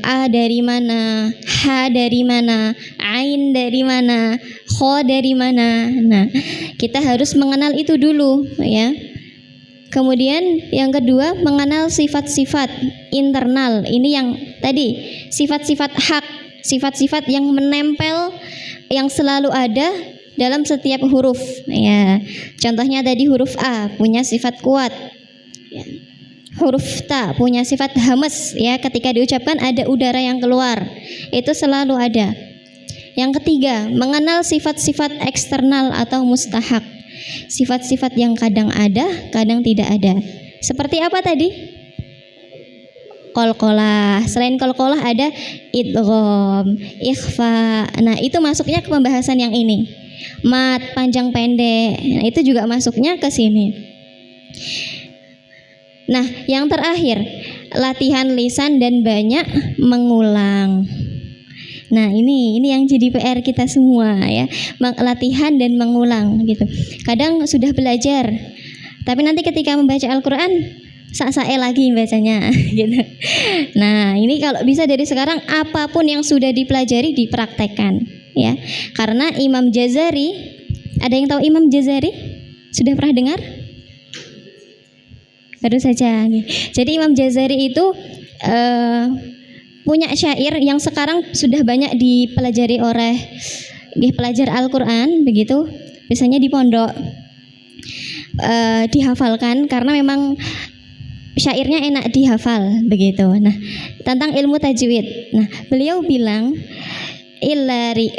A dari mana, H dari mana, Ain dari mana, Kho dari mana. Nah, kita harus mengenal itu dulu, ya. Kemudian yang kedua, mengenal sifat-sifat internal. Ini yang tadi, sifat-sifat hak, sifat-sifat yang menempel, yang selalu ada dalam setiap huruf, ya. Contohnya tadi huruf A punya sifat kuat, ya. Huruf ta punya sifat hamas, ya, ketika diucapkan ada udara yang keluar, itu selalu ada. Yang ketiga, mengenal sifat-sifat eksternal atau mustahak, sifat-sifat yang kadang ada, kadang tidak ada. Seperti apa tadi? Qalqalah. Selain qalqalah ada idgham, ikhfa. Nah, itu masuknya ke pembahasan yang ini. Mat, panjang pendek. Nah, itu juga masuknya ke sini. Nah, yang terakhir, latihan lisan dan banyak mengulang. Nah, ini yang jadi PR kita semua, ya. Latihan dan mengulang gitu. Kadang sudah belajar, tapi nanti ketika membaca Al-Qur'an sak-sae lagi bacanya gitu. Nah, ini kalau bisa dari sekarang apapun yang sudah dipelajari dipraktekkan, ya. Karena Imam Jazari, ada yang tahu Imam Jazari? Sudah pernah dengar? Baru saja. Jadi Imam Jazari itu punya syair yang sekarang sudah banyak dipelajari oleh pelajar Al-Qur'an begitu. Biasanya di pondok dihafalkan karena memang syairnya enak dihafal begitu. Nah, tentang ilmu tajwid. Nah, beliau bilang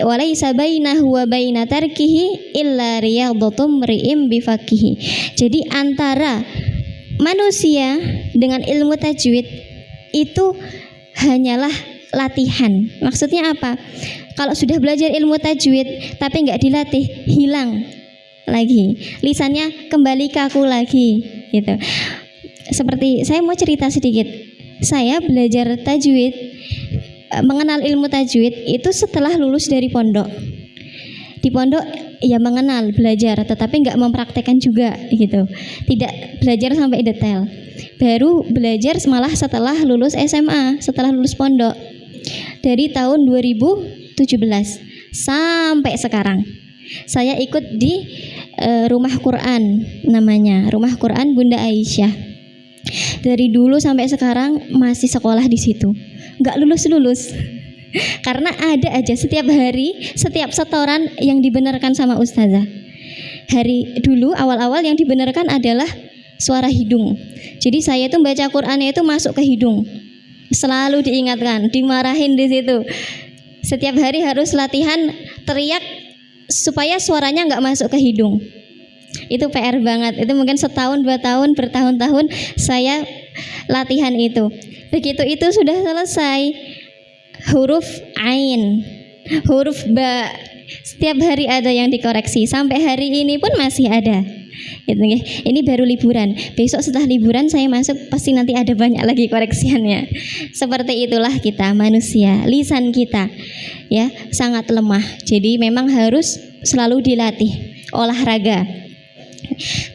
walaysa bainahu wa baina tarkihi illa riyadhatum ri'im bifaqihi. Jadi antara manusia dengan ilmu tajwid itu hanyalah latihan. Maksudnya apa? Kalau sudah belajar ilmu tajwid tapi nggak dilatih, hilang lagi, lisannya kembali kaku lagi gitu. Seperti saya mau cerita sedikit. Saya belajar tajwid, mengenal ilmu tajwid itu setelah lulus dari pondok. Di pondok ya mengenal, belajar, tetapi nggak mempraktekkan juga gitu. Tidak belajar sampai detail. Baru belajar malah setelah lulus SMA, setelah lulus pondok. Dari tahun 2017 sampai sekarang. Saya ikut di Rumah Quran namanya, Rumah Quran Bunda Aisyah. Dari dulu sampai sekarang masih sekolah di situ. Nggak lulus-lulus. Karena ada aja setiap hari, setiap setoran yang dibenarkan sama ustazah. Hari dulu awal-awal yang dibenarkan adalah suara hidung. Jadi saya itu baca Qur'annya itu masuk ke hidung. Selalu diingatkan, dimarahin di situ. Setiap hari harus latihan teriak supaya suaranya nggak masuk ke hidung. Itu PR banget. Itu mungkin setahun, 2 tahun, bertahun-tahun saya latihan itu. Begitu itu sudah selesai, huruf Ain, huruf Ba, setiap hari ada yang dikoreksi. Sampai hari ini pun masih ada. Gitu, ya. Ini baru liburan. Besok setelah liburan saya masuk pasti nanti ada banyak lagi koreksiannya. Seperti itulah kita manusia. Lisan kita ya sangat lemah. Jadi memang harus selalu dilatih, olahraga.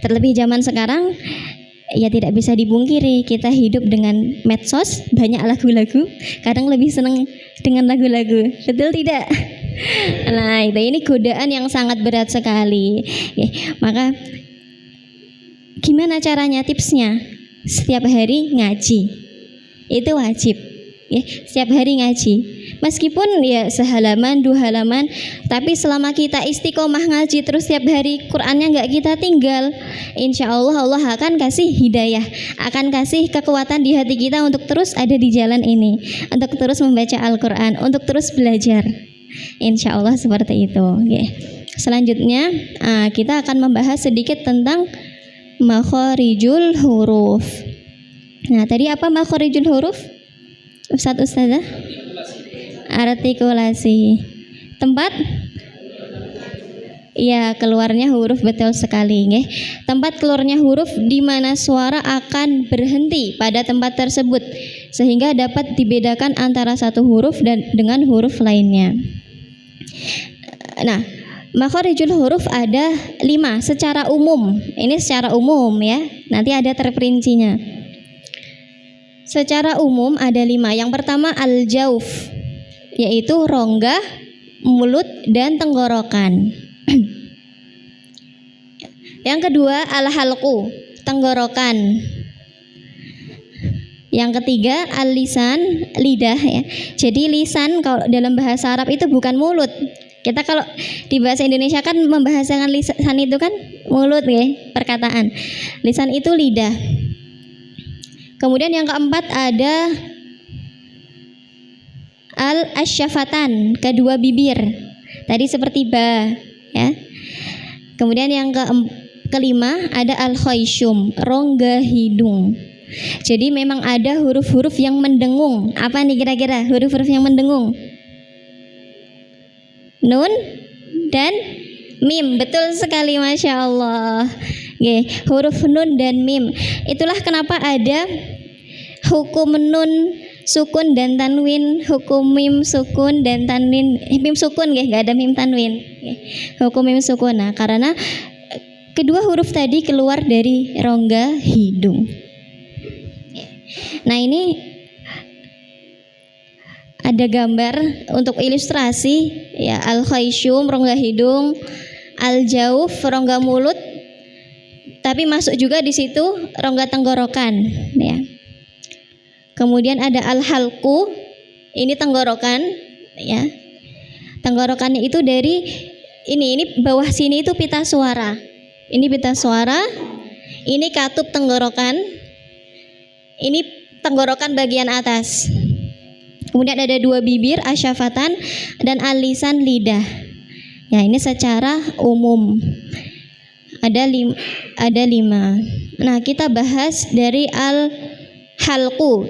Terlebih zaman sekarang ya tidak bisa dipungkiri kita hidup dengan medsos, banyak lagu-lagu. Kadang lebih senang dengan lagu-lagu. Betul tidak? Nah, ini godaan yang sangat berat sekali. Ya, maka gimana caranya, tipsnya? Setiap hari ngaji. Itu wajib. Ya, setiap hari ngaji. Meskipun ya sehalaman, 2 halaman, tapi selama kita istiqomah ngaji terus setiap hari, Qur'annya nggak kita tinggal, insya Allah Allah akan kasih hidayah, akan kasih kekuatan di hati kita untuk terus ada di jalan ini, untuk terus membaca Al-Qur'an, untuk terus belajar. Insya Allah seperti itu. Ya. Selanjutnya kita akan membahas sedikit tentang makharijul huruf. Nah, tadi apa makhorijul huruf? Ustazah? Artikulasi. Tempat? Ya, keluarnya huruf, betul sekali, nggih. Tempat keluarnya huruf di mana suara akan berhenti pada tempat tersebut sehingga dapat dibedakan antara satu huruf dan dengan huruf lainnya. Nah, makhorijul huruf ada 5 secara umum. Ini secara umum ya. Nanti ada terperincinya. Secara umum ada 5. Yang pertama al-jauf, yaitu rongga, mulut, dan tenggorokan. Yang kedua al-halqu, tenggorokan. Yang ketiga al-lisan, lidah ya. Jadi lisan kalau dalam bahasa Arab itu bukan mulut. Kita kalau di bahasa Indonesia kan membahasakan lisan itu kan mulut ya, perkataan. Lisan itu lidah. Kemudian yang keempat ada al-asyafatan, kedua bibir. Tadi seperti ba ya. Kemudian yang kelima ada al-khayshum, rongga hidung. Jadi memang ada huruf-huruf yang mendengung. Apa nih kira-kira huruf-huruf yang mendengung? Nun dan mim. Betul sekali, Masya Allah. Oke, huruf nun dan mim. Itulah kenapa ada hukum nun sukun dan tanwin, hukum mim sukun dan tanwin, mim sukun nggak ada mim tanwin. Hukum mim sukun. Nah, karena kedua huruf tadi keluar dari rongga hidung. Nah, ini ada gambar untuk ilustrasi ya, al-khayshum rongga hidung, al-jauf rongga mulut, tapi masuk juga di situ rongga tenggorokan ya. Kemudian ada al-halqu, ini tenggorokan ya. Tenggorokannya itu dari ini bawah sini itu pita suara. Ini pita suara, ini katup tenggorokan, ini tenggorokan bagian atas. Kemudian ada dua bibir, asyafatan, dan alisan lidah. Ya, ini secara umum. Ada 5. Nah, kita bahas dari al-halqu,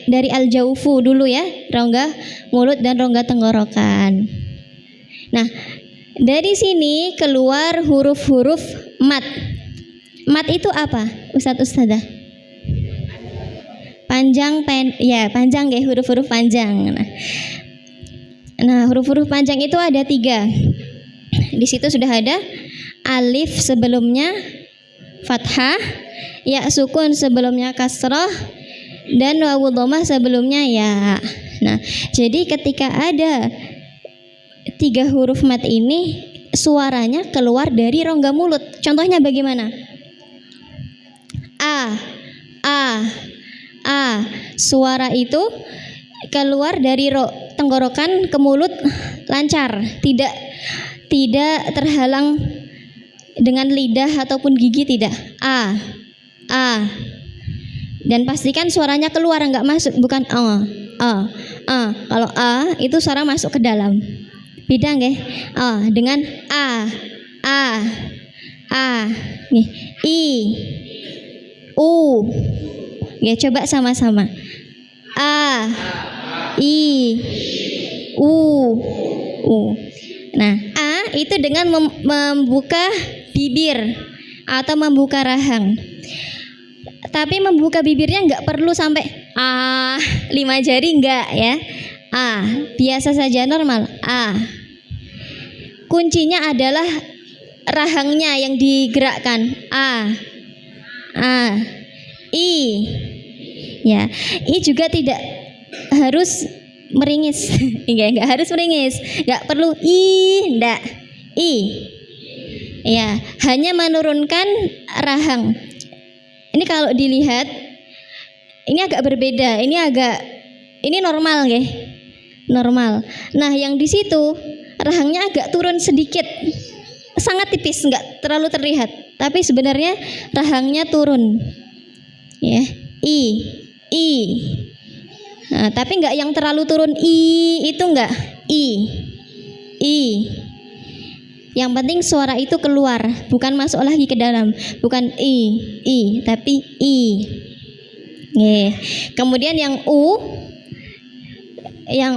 dari al-jaufu dulu ya, rongga mulut dan rongga tenggorokan. Nah, dari sini keluar huruf-huruf mat. Mat itu apa, Ustazah? Panjang, panjang ya, huruf-huruf panjang. Nah, huruf-huruf panjang itu ada 3. Di situ sudah ada alif sebelumnya fathah, ya sukun sebelumnya kasrah, dan wawu dhammah sebelumnya ya. Nah, jadi ketika ada 3 huruf mat ini, suaranya keluar dari rongga mulut. Contohnya bagaimana? A. Suara itu keluar dari tenggorokan ke mulut lancar, tidak terhalang dengan lidah ataupun gigi, tidak. A. Dan pastikan suaranya keluar, enggak masuk, bukan Kalau A itu suara masuk ke dalam. Beda nggih? Dengan A. Nih, I. U. Ya, coba sama-sama. A. I. U. Nah, A itu dengan membuka bibir atau membuka rahang. Tapi membuka bibirnya enggak perlu sampai 5 jari, enggak ya. Biasa saja, normal. Kuncinya adalah rahangnya yang digerakkan. I. Ya, I juga tidak harus meringis. Enggak harus meringis. Enggak perlu enggak. I. Ya, hanya menurunkan rahang. Ini kalau dilihat ini agak berbeda. Ini normal nggih. Normal. Nah, yang di situ rahangnya agak turun sedikit. Sangat tipis, enggak terlalu terlihat. Tapi sebenarnya rahangnya turun. Ya, I. Nah, tapi enggak yang terlalu turun itu enggak. I. Yang penting suara itu keluar, bukan masuk lagi ke dalam. Bukan i, tapi i. Nggih. Kemudian yang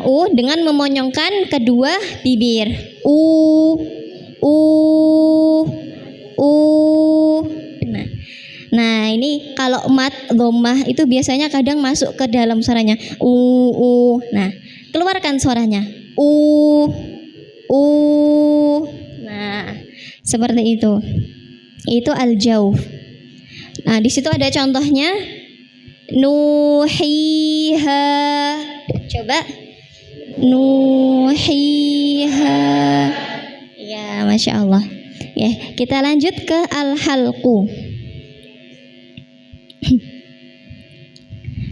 U dengan memonyongkan kedua bibir. U. Nah, ini kalau mat dhammah itu biasanya kadang masuk ke dalam suaranya. Nah, keluarkan suaranya. Nah, seperti itu. Itu al-jauf. Nah, di situ ada contohnya. Nuhiha. Coba. Nuhiha. Ya, Masya Allah. Ya, kita lanjut ke al-halqu.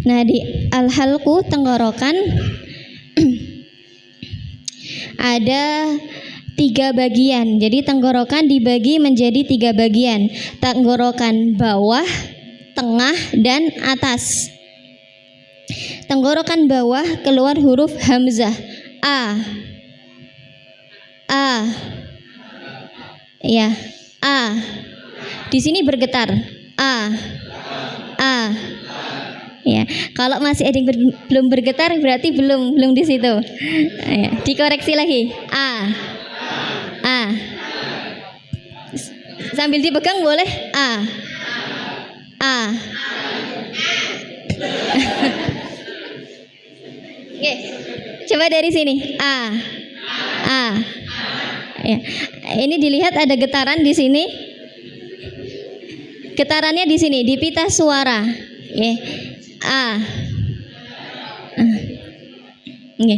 Nah, di al-halqu tenggorokan ada 3 bagian. Jadi tenggorokan dibagi menjadi 3 bagian. Tenggorokan bawah, tengah, dan atas. Tenggorokan bawah keluar huruf hamzah. A. Ya, A. Di sini bergetar. A. Ya, kalau masih ada yang belum bergetar berarti belum di situ. Ya, dikoreksi lagi. A. Sambil dipegang boleh. A. Oke, coba dari sini. A. Ya. Ini dilihat ada getaran di sini. Getarannya di sini di pita suara. Ya. A. Oke.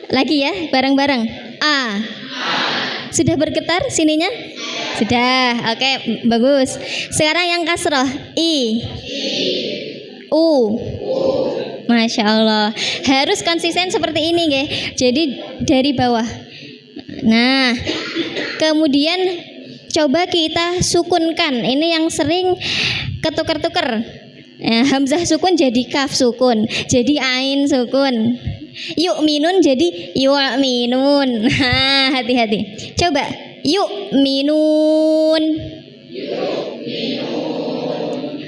Lagi ya, bareng-bareng. A. Sudah bergetar sininya? Sudah. Oke, bagus. Sekarang yang kasroh. I. U. Masya Allah. Harus konsisten seperti ini, nggih. Jadi dari bawah. Nah, kemudian coba kita sukunkan. Ini yang sering ketuker-tuker. Ya, hamzah sukun jadi kaf sukun, jadi ain sukun. Yuk minun jadi yuk minun. Nah, hati-hati. Coba yuk minun.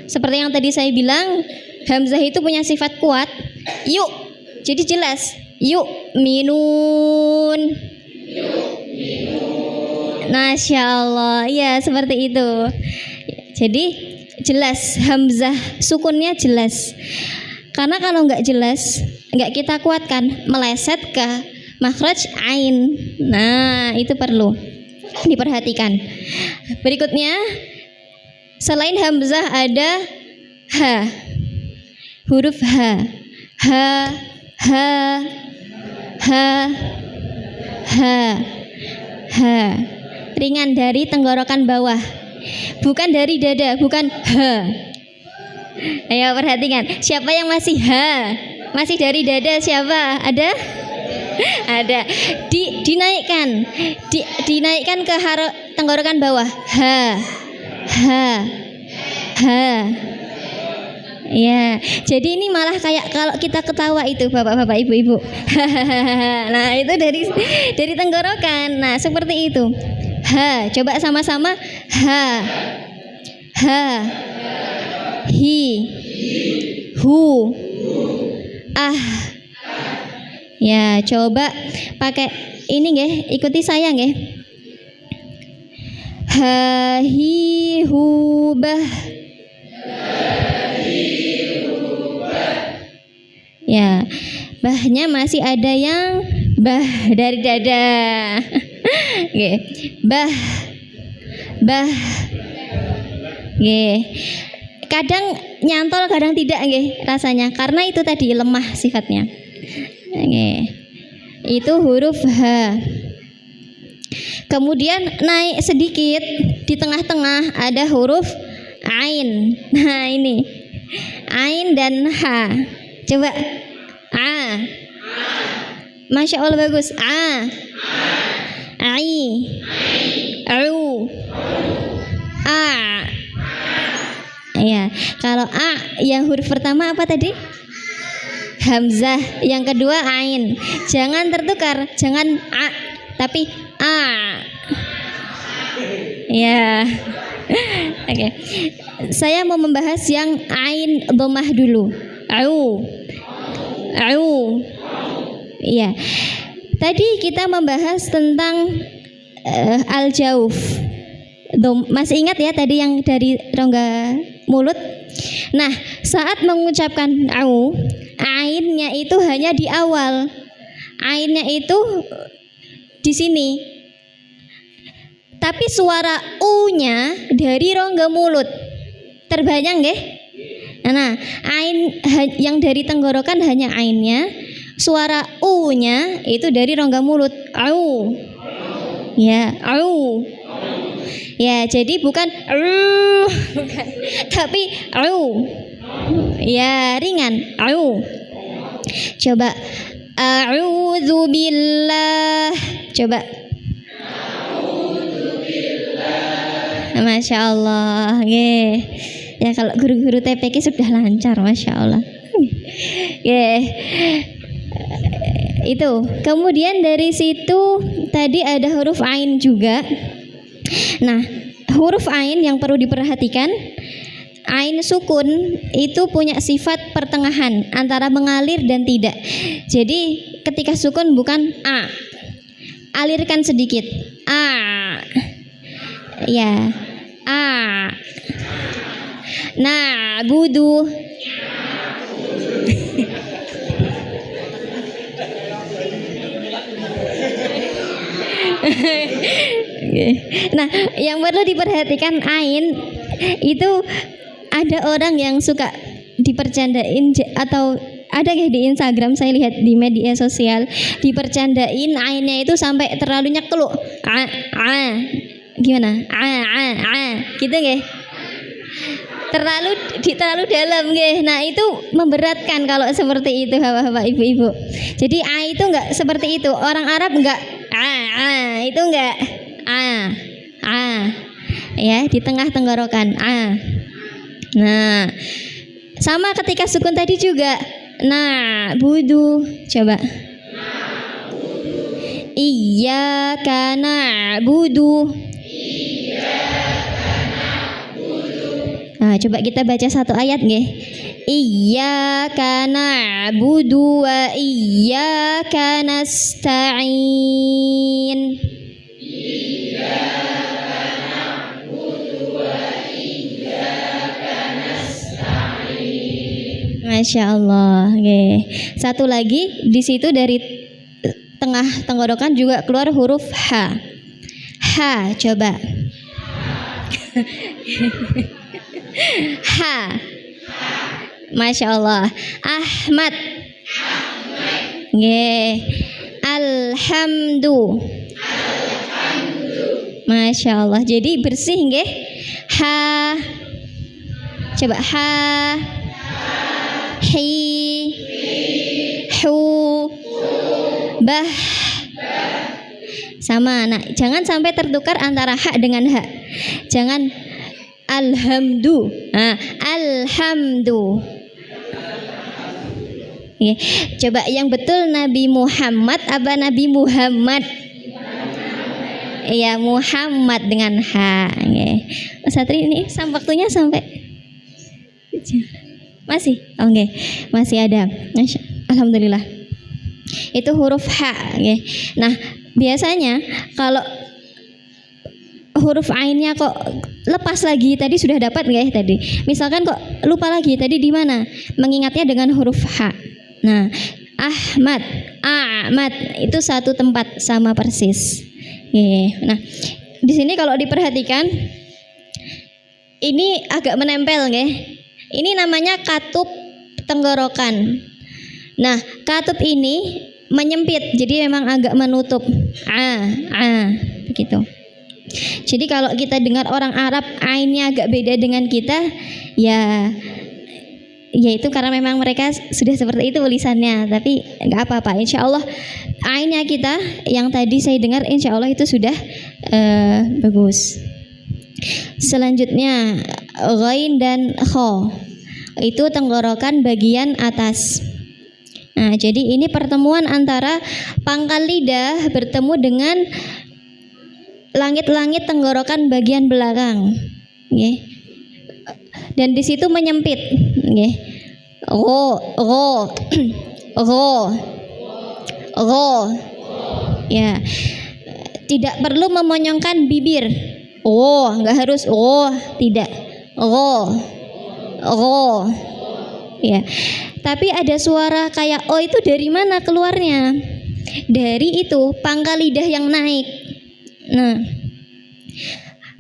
Seperti yang tadi saya bilang, hamzah itu punya sifat kuat. Yuk, jadi jelas. Yuk minun. Masya Allah. Ya, seperti itu. Jadi jelas, hamzah sukunnya jelas. Karena kalau nggak jelas, nggak kita kuatkan, meleset ke makhraj ain. Nah, itu perlu diperhatikan. Berikutnya, selain hamzah ada ha, huruf ha, ringan dari tenggorokan bawah, bukan dari dada, bukan ha. Ayo perhatikan, siapa yang masih ha? Masih dari dada siapa? Ada? Ada. Dinaikkan. Dinaikkan ke tenggorokan bawah. Ha. Ya, jadi ini malah kayak kalau kita ketawa itu bapak-bapak, ibu-ibu. Nah, itu dari tenggorokan. Nah, seperti itu. Ha, coba sama-sama. Ha. Hi. Hu. Ah. Ya, coba pakai ini nggih, ikuti saya nggih. Ha hi hu bah. Ya, bahnya masih ada yang bah dari dada. Nggih. Bah. Nggih. Kadang nyantol, kadang tidak nggih rasanya, karena itu tadi lemah sifatnya. Nggih. Itu huruf H. Kemudian naik sedikit di tengah-tengah ada huruf Ain. Nah, ini Ain dan H. Coba A. Masya Allah, bagus. A. Ai. Au. A. Ya, kalau A yang huruf pertama apa tadi? Hamzah, yang kedua ain. Jangan tertukar, jangan A, tapi A. Ya. Oke. Saya mau membahas yang ain dhammah dulu. Au. Iya. Tadi kita membahas tentang al-jauf. Masih ingat ya tadi yang dari rongga mulut? Nah, saat mengucapkan au, ainnya itu hanya di awal. Ainnya itu di sini. Tapi suara u-nya dari rongga mulut. Terbayang nggih? Nah, ain yang dari tenggorokan hanya ainnya, suara u-nya itu dari rongga mulut. Au. Ya, au. Ya, jadi bukan bukan, tapi au. Ya, ringan. Au. Coba a'udzubillah. Coba. Masya Allah. Ya kalau guru-guru TPK sudah lancar, Masya Allah. Itu. Kemudian dari situ tadi ada huruf ain juga. Nah, huruf ain yang perlu diperhatikan, ain sukun itu punya sifat pertengahan antara mengalir dan tidak. Jadi ketika sukun bukan a, alirkan sedikit a, ya a. Nah, budu. Nah, yang perlu diperhatikan ain itu ada orang yang suka dipercandain atau ada kayak di Instagram saya lihat di media sosial dipercandain ainnya itu sampai terlalu nyekluk. Gimana? Gitu nggih. Terlalu dalam nggih. Nah, itu memberatkan kalau seperti itu Bapak Ibu. Jadi itu enggak seperti itu. Orang Arab enggak itu enggak ya, di tengah tenggorokan Nah, sama ketika sukun tadi juga. Nah, budu. Coba. Iyyaka na'budu. Nah, coba kita baca satu ayat nggih. Iyyaka na'budu wa iyyaka nasta'in. Masya Allah. Satu lagi di situ dari tengah tenggorokan juga keluar huruf H. H, coba. H. Masya Allah. Ahmad. Alhamdu. Masya Allah. Jadi bersih nggih. H. Coba H. Hi. Hu. Bah. Sama. Nah, jangan sampai tertukar antara H dengan H. Jangan alhamdu. Alhamdu. Coba yang betul Nabi Muhammad apa Nabi Muhammad? Iya, Muhammad dengan H. Satri ini waktunya sampai masih? Masih ada. Alhamdulillah. Itu huruf H. Nah, biasanya kalau huruf ainnya kok lepas lagi, tadi sudah dapat nggak ya tadi? Misalkan kok lupa lagi tadi di mana? Mengingatnya dengan huruf H. Nah, Ahmad, Ahmad itu satu tempat sama persis. Nah, di sini kalau diperhatikan ini agak menempel nggih. Ini namanya katup tenggorokan. Nah, katup ini menyempit, jadi memang agak menutup. Begitu. Jadi kalau kita dengar orang Arab ainnya agak beda dengan kita, ya itu karena memang mereka sudah seperti itu tulisannya. Tapi nggak apa-apa, insya Allah ainnya kita yang tadi saya dengar insya Allah itu sudah bagus. Selanjutnya ghain dan kha, itu tenggorokan bagian atas. Nah, jadi ini pertemuan antara pangkal lidah bertemu dengan langit-langit tenggorokan bagian belakang. nggih. Dan di situ menyempit, nggih. Ro, ro, ro. Ya, tidak perlu memonyongkan bibir. Oh, nggak harus tidak. Oh, ya. Tapi ada suara kayak itu dari mana keluarnya? Dari itu pangkal lidah yang naik. Nah,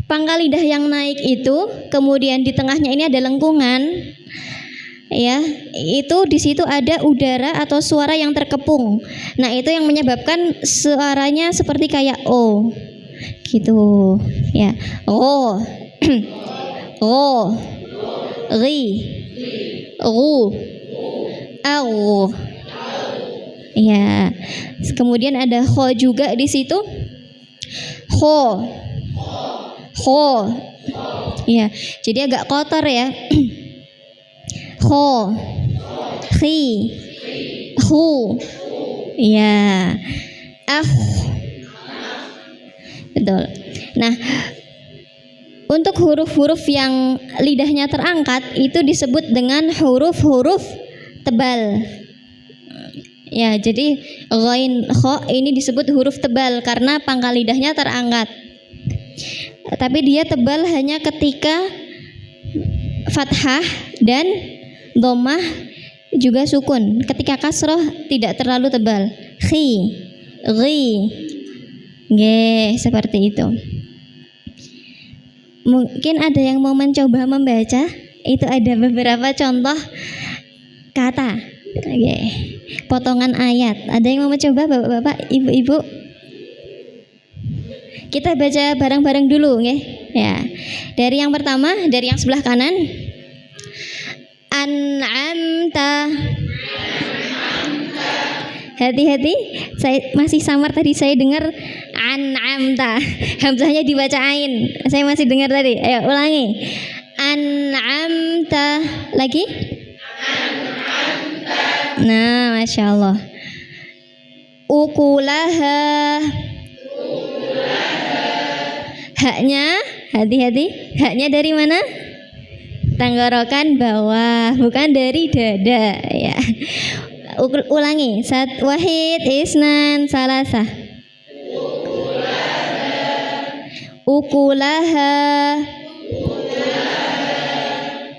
pangkal lidah yang naik itu, kemudian di tengahnya ini ada lengkungan. Ya, itu di situ ada udara atau suara yang terkepung. Nah, itu yang menyebabkan suaranya seperti kayak O, gitu. Ya, O, O, Ri, Ru, Au. Ya, kemudian ada Ho juga di situ. Ho, Ho. Ya, jadi agak kotor ya. Ho, Hi, Hu. Ya, betul. Nah, untuk huruf-huruf yang lidahnya terangkat itu disebut dengan huruf-huruf tebal. Ya, jadi ghain, kha ini disebut huruf tebal karena pangkal lidahnya terangkat. Tapi dia tebal hanya ketika fathah dan dhammah juga sukun. Ketika kasroh tidak terlalu tebal. Khi, ghi. Nggih, seperti itu. Mungkin ada yang mau mencoba membaca? Itu ada beberapa contoh kata. Nggih. Potongan ayat. Ada yang mau mencoba, Bapak-bapak, Ibu-ibu? Kita baca bareng-bareng dulu, nggih. Ya. Dari yang pertama, dari yang sebelah kanan. An'amta. Hati-hati, saya masih samar tadi, saya dengar an'amta. Hamzahnya dibacain. Saya masih dengar tadi. Ayo ulangi. An'amta. Lagi? Nah, Masya Allah. Ukulaha. Haknya, hati-hati. Haknya dari mana? Tenggorokan bawah, bukan dari dada. Ya. Ulangi. Wahid, isnan, salasah. Ukulaha.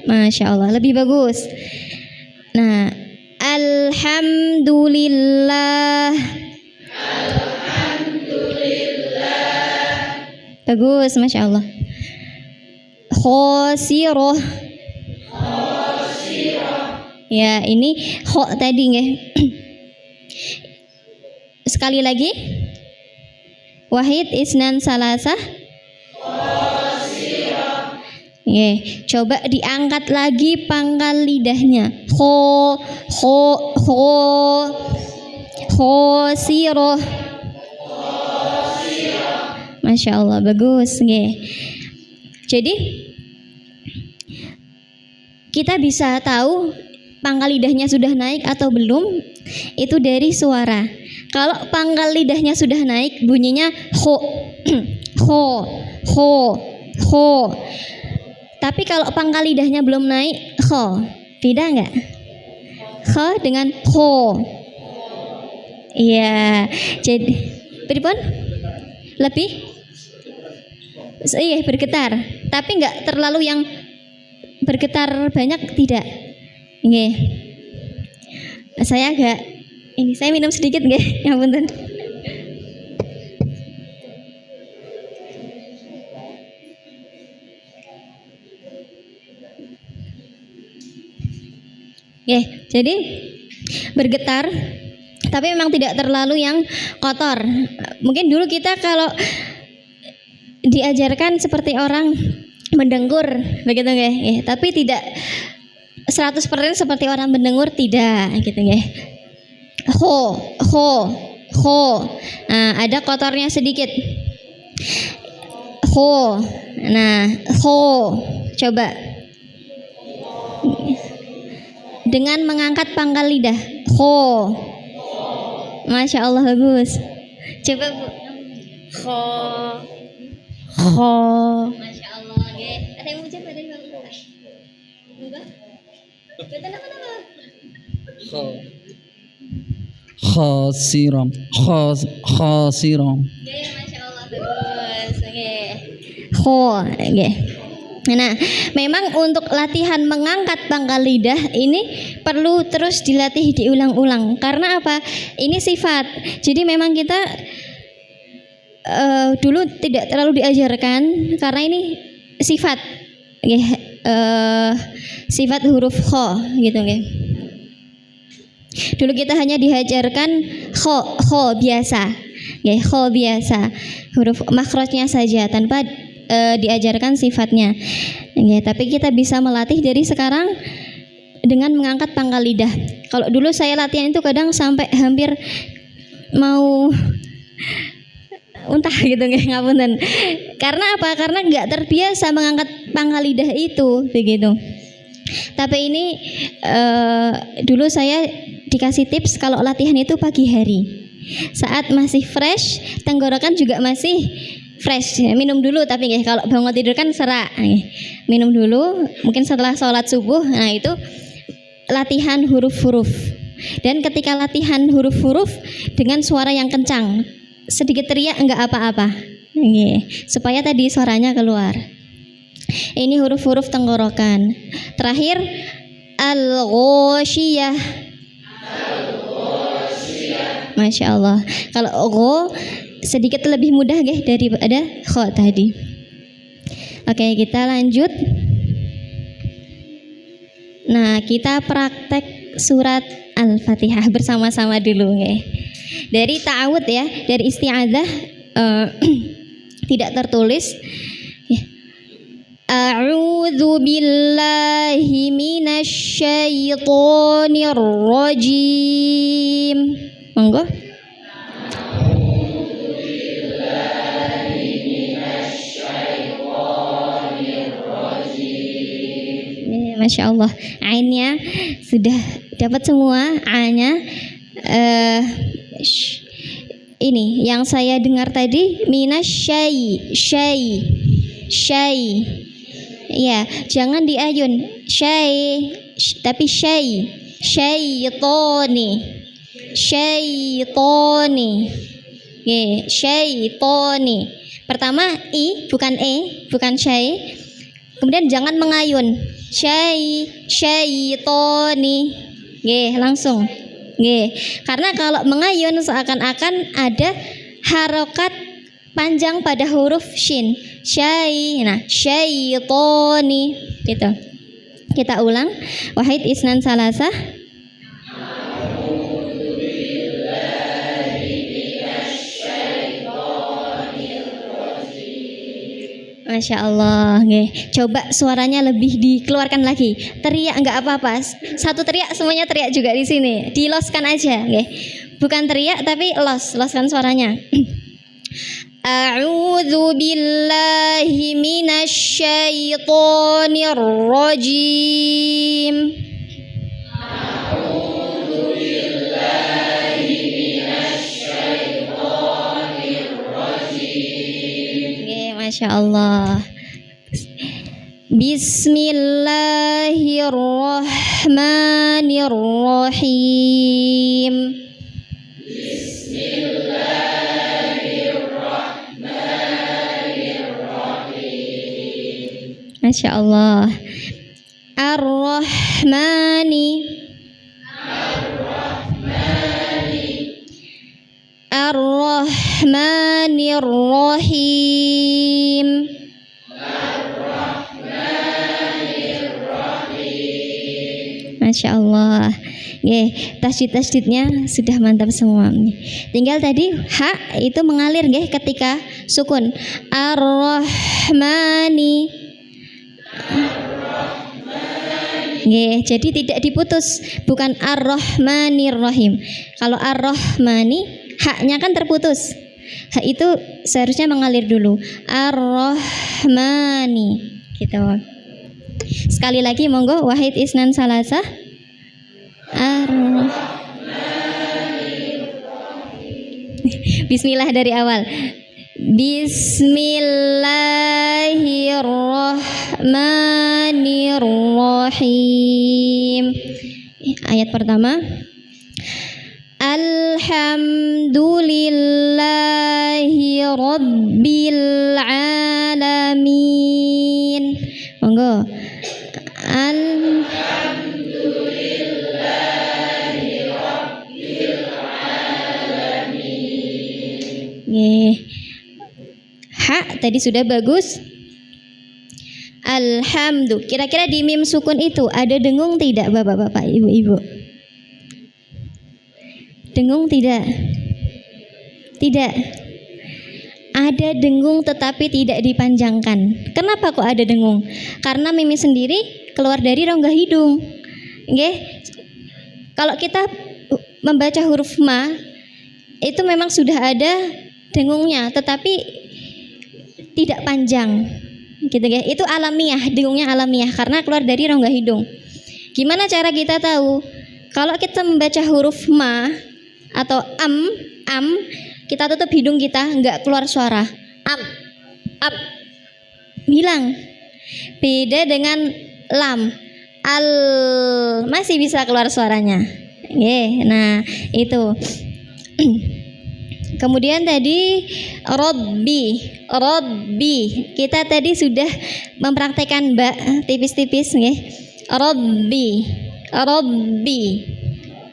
Masya Allah, lebih bagus. Nah, alhamdulillah. Bagus, Masya Allah. Khosiroh. Ya, ini kho tadi nggih. Sekali lagi. Wahid, isnan, salasah. Nggih, coba diangkat lagi pangkal lidahnya. Khosiroh. Masya Allah, bagus. Nggih. Jadi kita bisa tahu pangkal lidahnya sudah naik atau belum itu dari suara. Kalau pangkal lidahnya sudah naik, bunyinya ho, ho. Tapi kalau pangkal lidahnya belum naik, kho. Beda nggak? Kho dengan ho. Iya. Jadi, pripun? Lebih? Iya, bergetar. Tapi nggak terlalu yang bergetar banyak, tidak. Nggih. Saya agak ini, saya minum sedikit nggih. Ya punten. Nggih, jadi bergetar tapi memang tidak terlalu yang kotor. Mungkin dulu kita kalau diajarkan seperti orang mendengkur begitu nggih, tapi tidak 100% seperti orang mendengur, tidak gitu nggih. Ho. Nah, ada kotornya sedikit. Ho. Nah, ho. Coba. Dengan mengangkat pangkal lidah. Ho. Masya Allah, bagus. Coba Bu. Ho. Masya Allah. Nggih, ada yang ucap ada yang ngomong. Enggak? Betul apa?
khasiram khasiram.
Nggih, Masya Allah bagus. Nggih. Kho, nggih. Nah, memang untuk latihan mengangkat pangkal lidah ini perlu terus dilatih diulang-ulang. Karena apa? Ini sifat. Jadi memang kita dulu tidak terlalu diajarkan karena ini sifat. Nggih, sifat huruf kho gitu nggih. Dulu kita hanya diajarkan kho biasa. Nggih, kho biasa. Huruf makhrajnya saja tanpa diajarkan sifatnya. Ya, tapi kita bisa melatih dari sekarang dengan mengangkat pangkal lidah. Kalau dulu saya latihan itu kadang sampai hampir mau untah gitu ngapunten. Karena apa? Karena nggak terbiasa mengangkat pangkal lidah itu begitu. Tapi ini dulu saya dikasih tips kalau latihan itu pagi hari. Saat masih fresh, tenggorokan juga masih fresh. Minum dulu tapi nggih kalau bangun tidur kan serak. Minum dulu mungkin setelah sholat subuh. Nah, itu latihan huruf-huruf. Dan ketika latihan huruf-huruf dengan suara yang kencang, sedikit teriak enggak apa-apa. Supaya tadi suaranya keluar. Ini huruf-huruf tenggorokan. Terakhir al-ghoshiyah. Masya Allah. Kalau gho sedikit lebih mudah guys daripada kho tadi. Oke, kita lanjut. Nah, kita praktek surat Al-Fatihah bersama-sama dulu guys. Dari ta'awud ya, dari isti'adzah tidak tertulis. A'udzu billahi minasy syaithanir rajim. Monggo. Masya Allah, ainnya sudah dapat semua, A-nya. Ini yang saya dengar tadi minasyai, syai. Ya, jangan diayun syai, tapi syai, syaitoni. Syaitoni. Pertama i bukan e, bukan syai. Kemudian jangan mengayun. Syaitoni. Nggih, langsung. Nggih. Karena kalau mengayun seakan-akan ada harokat panjang pada huruf shin. Nah, syaitoni. Gitu. Kita ulang. Wahid isnan salasah. Masya Allah, coba suaranya lebih dikeluarkan lagi. Teriak nggak apa-apa. Satu teriak semuanya teriak juga di sini. Diloskan aja, bukan teriak tapi loskan suaranya. A'udzu billahi minasy syaithanir rajim. Masya Allah. Bismillahirrahmanirrahim. Masya Allah. Ar-Rahmani. Ar-Rahmanirrahim. Masya Allah. Tasydid-tasydidnya sudah mantap semua. Tinggal tadi ha itu mengalir ketika sukun. Ar-Rahmani. Jadi tidak diputus, bukan Ar-Rahmanirrahim. Kalau Ar-Rahmani, haknya kan terputus. Hak itu seharusnya mengalir dulu. Ar-Rahmani. Gitu. Sekali lagi monggo wahid isnan salasah. Bismillah dari awal. Bismillahirrahmanirrahim. Ayat pertama. Alhamdulillahi rabbil alamin. Monggo. Ha tadi sudah bagus. Alhamdulillah. Kira-kira di mim sukun itu ada dengung tidak, Bapak-bapak, Ibu-ibu? Dengung tidak? Tidak. Ada dengung tetapi tidak dipanjangkan. Kenapa kok ada dengung? Karena mim sendiri keluar dari rongga hidung. Nggih. Kalau kita membaca huruf ma itu memang sudah ada dengungnya tetapi tidak panjang. Gitu ya. Itu alamiah, dengungnya alamiah karena keluar dari rongga hidung. Gimana cara kita tahu? Kalau kita membaca huruf ma atau am, kita tutup hidung kita, nggak keluar suara. Am, hilang. Beda dengan lam, al, masih bisa keluar suaranya. Nah itu. Kemudian tadi Robbi. Kita tadi sudah mempraktekkan ba tipis-tipis nggih. Robbi.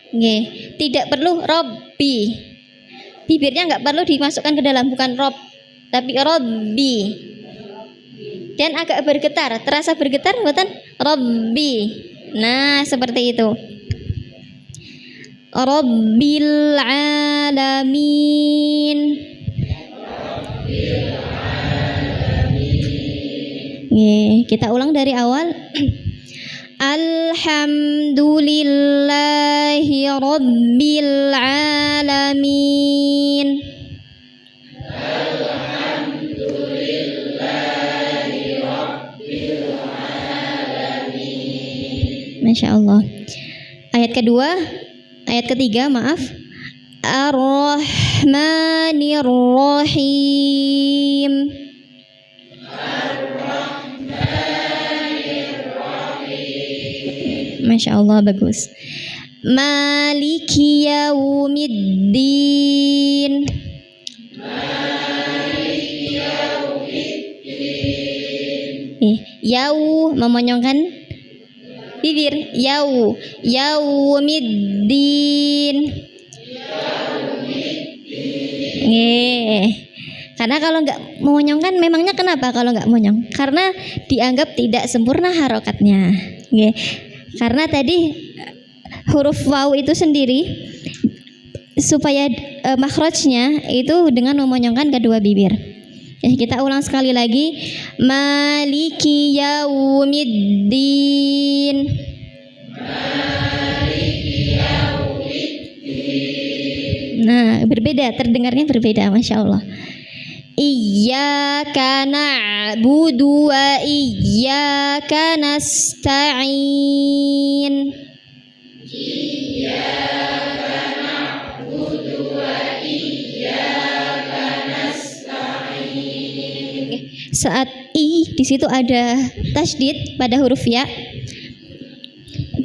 Nggih, tidak perlu Robbi. Bibirnya enggak perlu dimasukkan ke dalam, bukan Rob, tapi Robbi. Dan agak bergetar, terasa bergetar bukan? Robbi. Nah, seperti itu. Rabbil alamin. Kita ulang dari awal. Alhamdulillahi rabbil alamin. Masya Allah. Ayat ketiga, maaf. Ar-Rahmanir-Rahim. Masya Allah, bagus. Maliki yaumiddin. Yau memonyongkan bibir. Yaumiddin. Karena kalau nggak memonyongkan, memangnya kenapa kalau nggak monyong? Karena dianggap tidak sempurna harokatnya. Karena tadi huruf waw itu sendiri supaya makhrajnya itu dengan memonyongkan kedua bibir. Kita ulang sekali lagi. Maliki yaumiddin. Nah, berbeda, terdengarnya berbeda, Masya Allah. Iyyaka na'budu wa iyyaka nasta'in. Iyyaka na'budu wa iyyaka nasta'in. Saat i di situ ada tasydid pada huruf ya.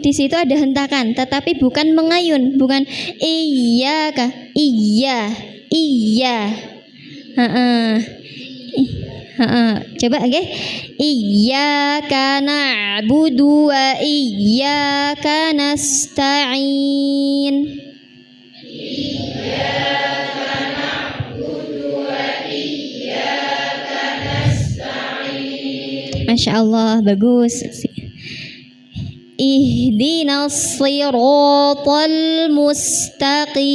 Di situ ada hentakan, tetapi bukan mengayun, bukan iyyaka, iya. Coba nggih. Iyyaka na'budu wa iyyaka nasta'in. Iyyaka na'budu wa iyyaka nasta'in. Masya Allah, bagus. Ihdinas siratal mustaqim.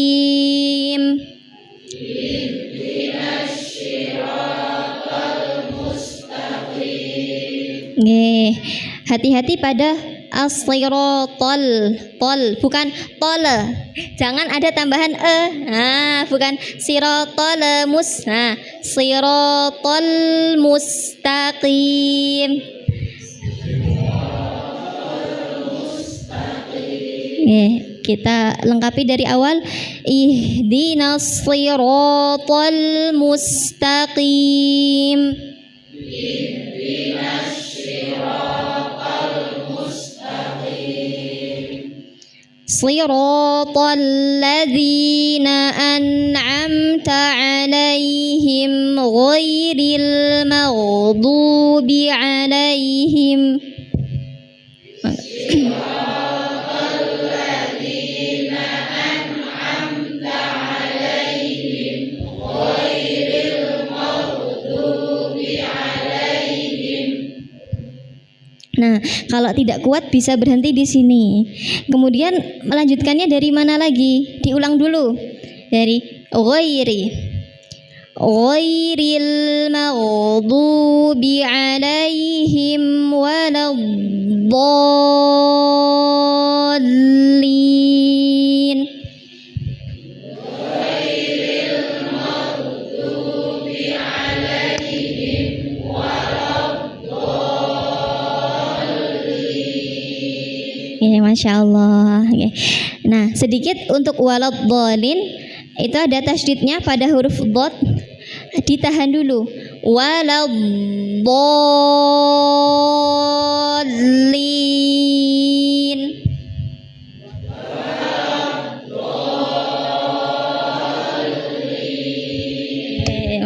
Hati-hati pada as-siratal, tol bukan tol. Jangan ada tambahan bukan siratal siratal mustaqim. Kita lengkapi dari awal. Ihdinas siratal mustaqim. Siratal ladzina an'amta 'alaihim ghairil maghdubi 'alaihim. Nah, kalau tidak kuat bisa berhenti di sini. Kemudian melanjutkannya dari mana lagi? Diulang dulu. Dari ghairil maghdubi 'alaihim waladdallin. Ya, Masya Allah. Ya. Nah, sedikit untuk waladdallin itu ada tasydidnya pada huruf dhad, ditahan dulu. Waladdallin.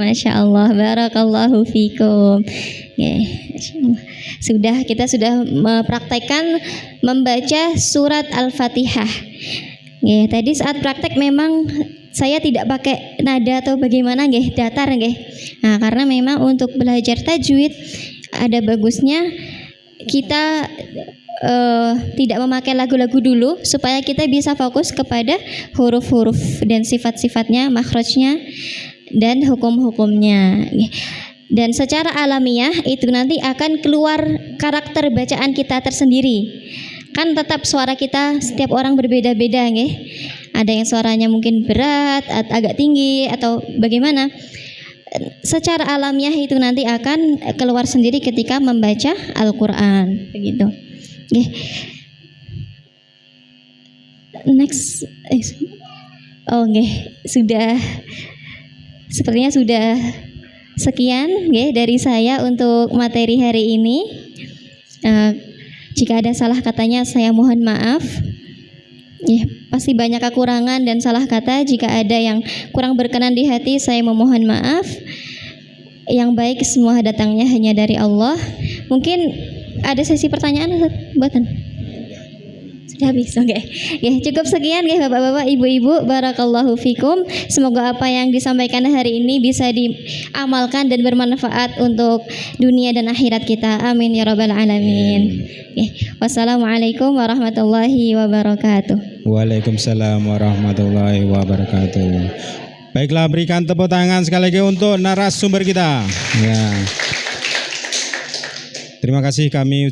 Masya Allah, barakallahu fikum. Kita sudah mempraktekkan membaca surat Al-Fatihah. Tadi saat praktek memang saya tidak pakai nada atau bagaimana, datar, Nah, karena memang untuk belajar tajwid ada bagusnya kita tidak memakai lagu-lagu dulu supaya kita bisa fokus kepada huruf-huruf dan sifat-sifatnya, makhrajnya dan hukum-hukumnya. Dan secara alamiah itu nanti akan keluar karakter bacaan kita tersendiri. Kan tetap suara kita setiap orang berbeda-beda, Ada yang suaranya mungkin berat, agak tinggi atau bagaimana. Secara alamiah itu nanti akan keluar sendiri ketika membaca Al-Qur'an, begitu. Next. Sudah, sepertinya sudah sekian dari saya untuk materi hari ini. Jika ada salah katanya saya mohon maaf. Pasti banyak kekurangan dan salah kata. Jika ada yang kurang berkenan di hati, saya memohon maaf. Yang baik semua datangnya hanya dari Allah. Mungkin ada sesi pertanyaan buatan? Sudah habis, oke. Cukup sekian Bapak-bapak, Ibu-ibu, barakallahu fikum. Semoga apa yang disampaikan hari ini bisa diamalkan dan bermanfaat untuk dunia dan akhirat kita. Amin ya rabbal alamin. Wassalamualaikum warahmatullahi wabarakatuh.
Waalaikumsalam warahmatullahi wabarakatuh. Baiklah, berikan tepuk tangan sekali lagi untuk narasumber kita. Terima kasih kami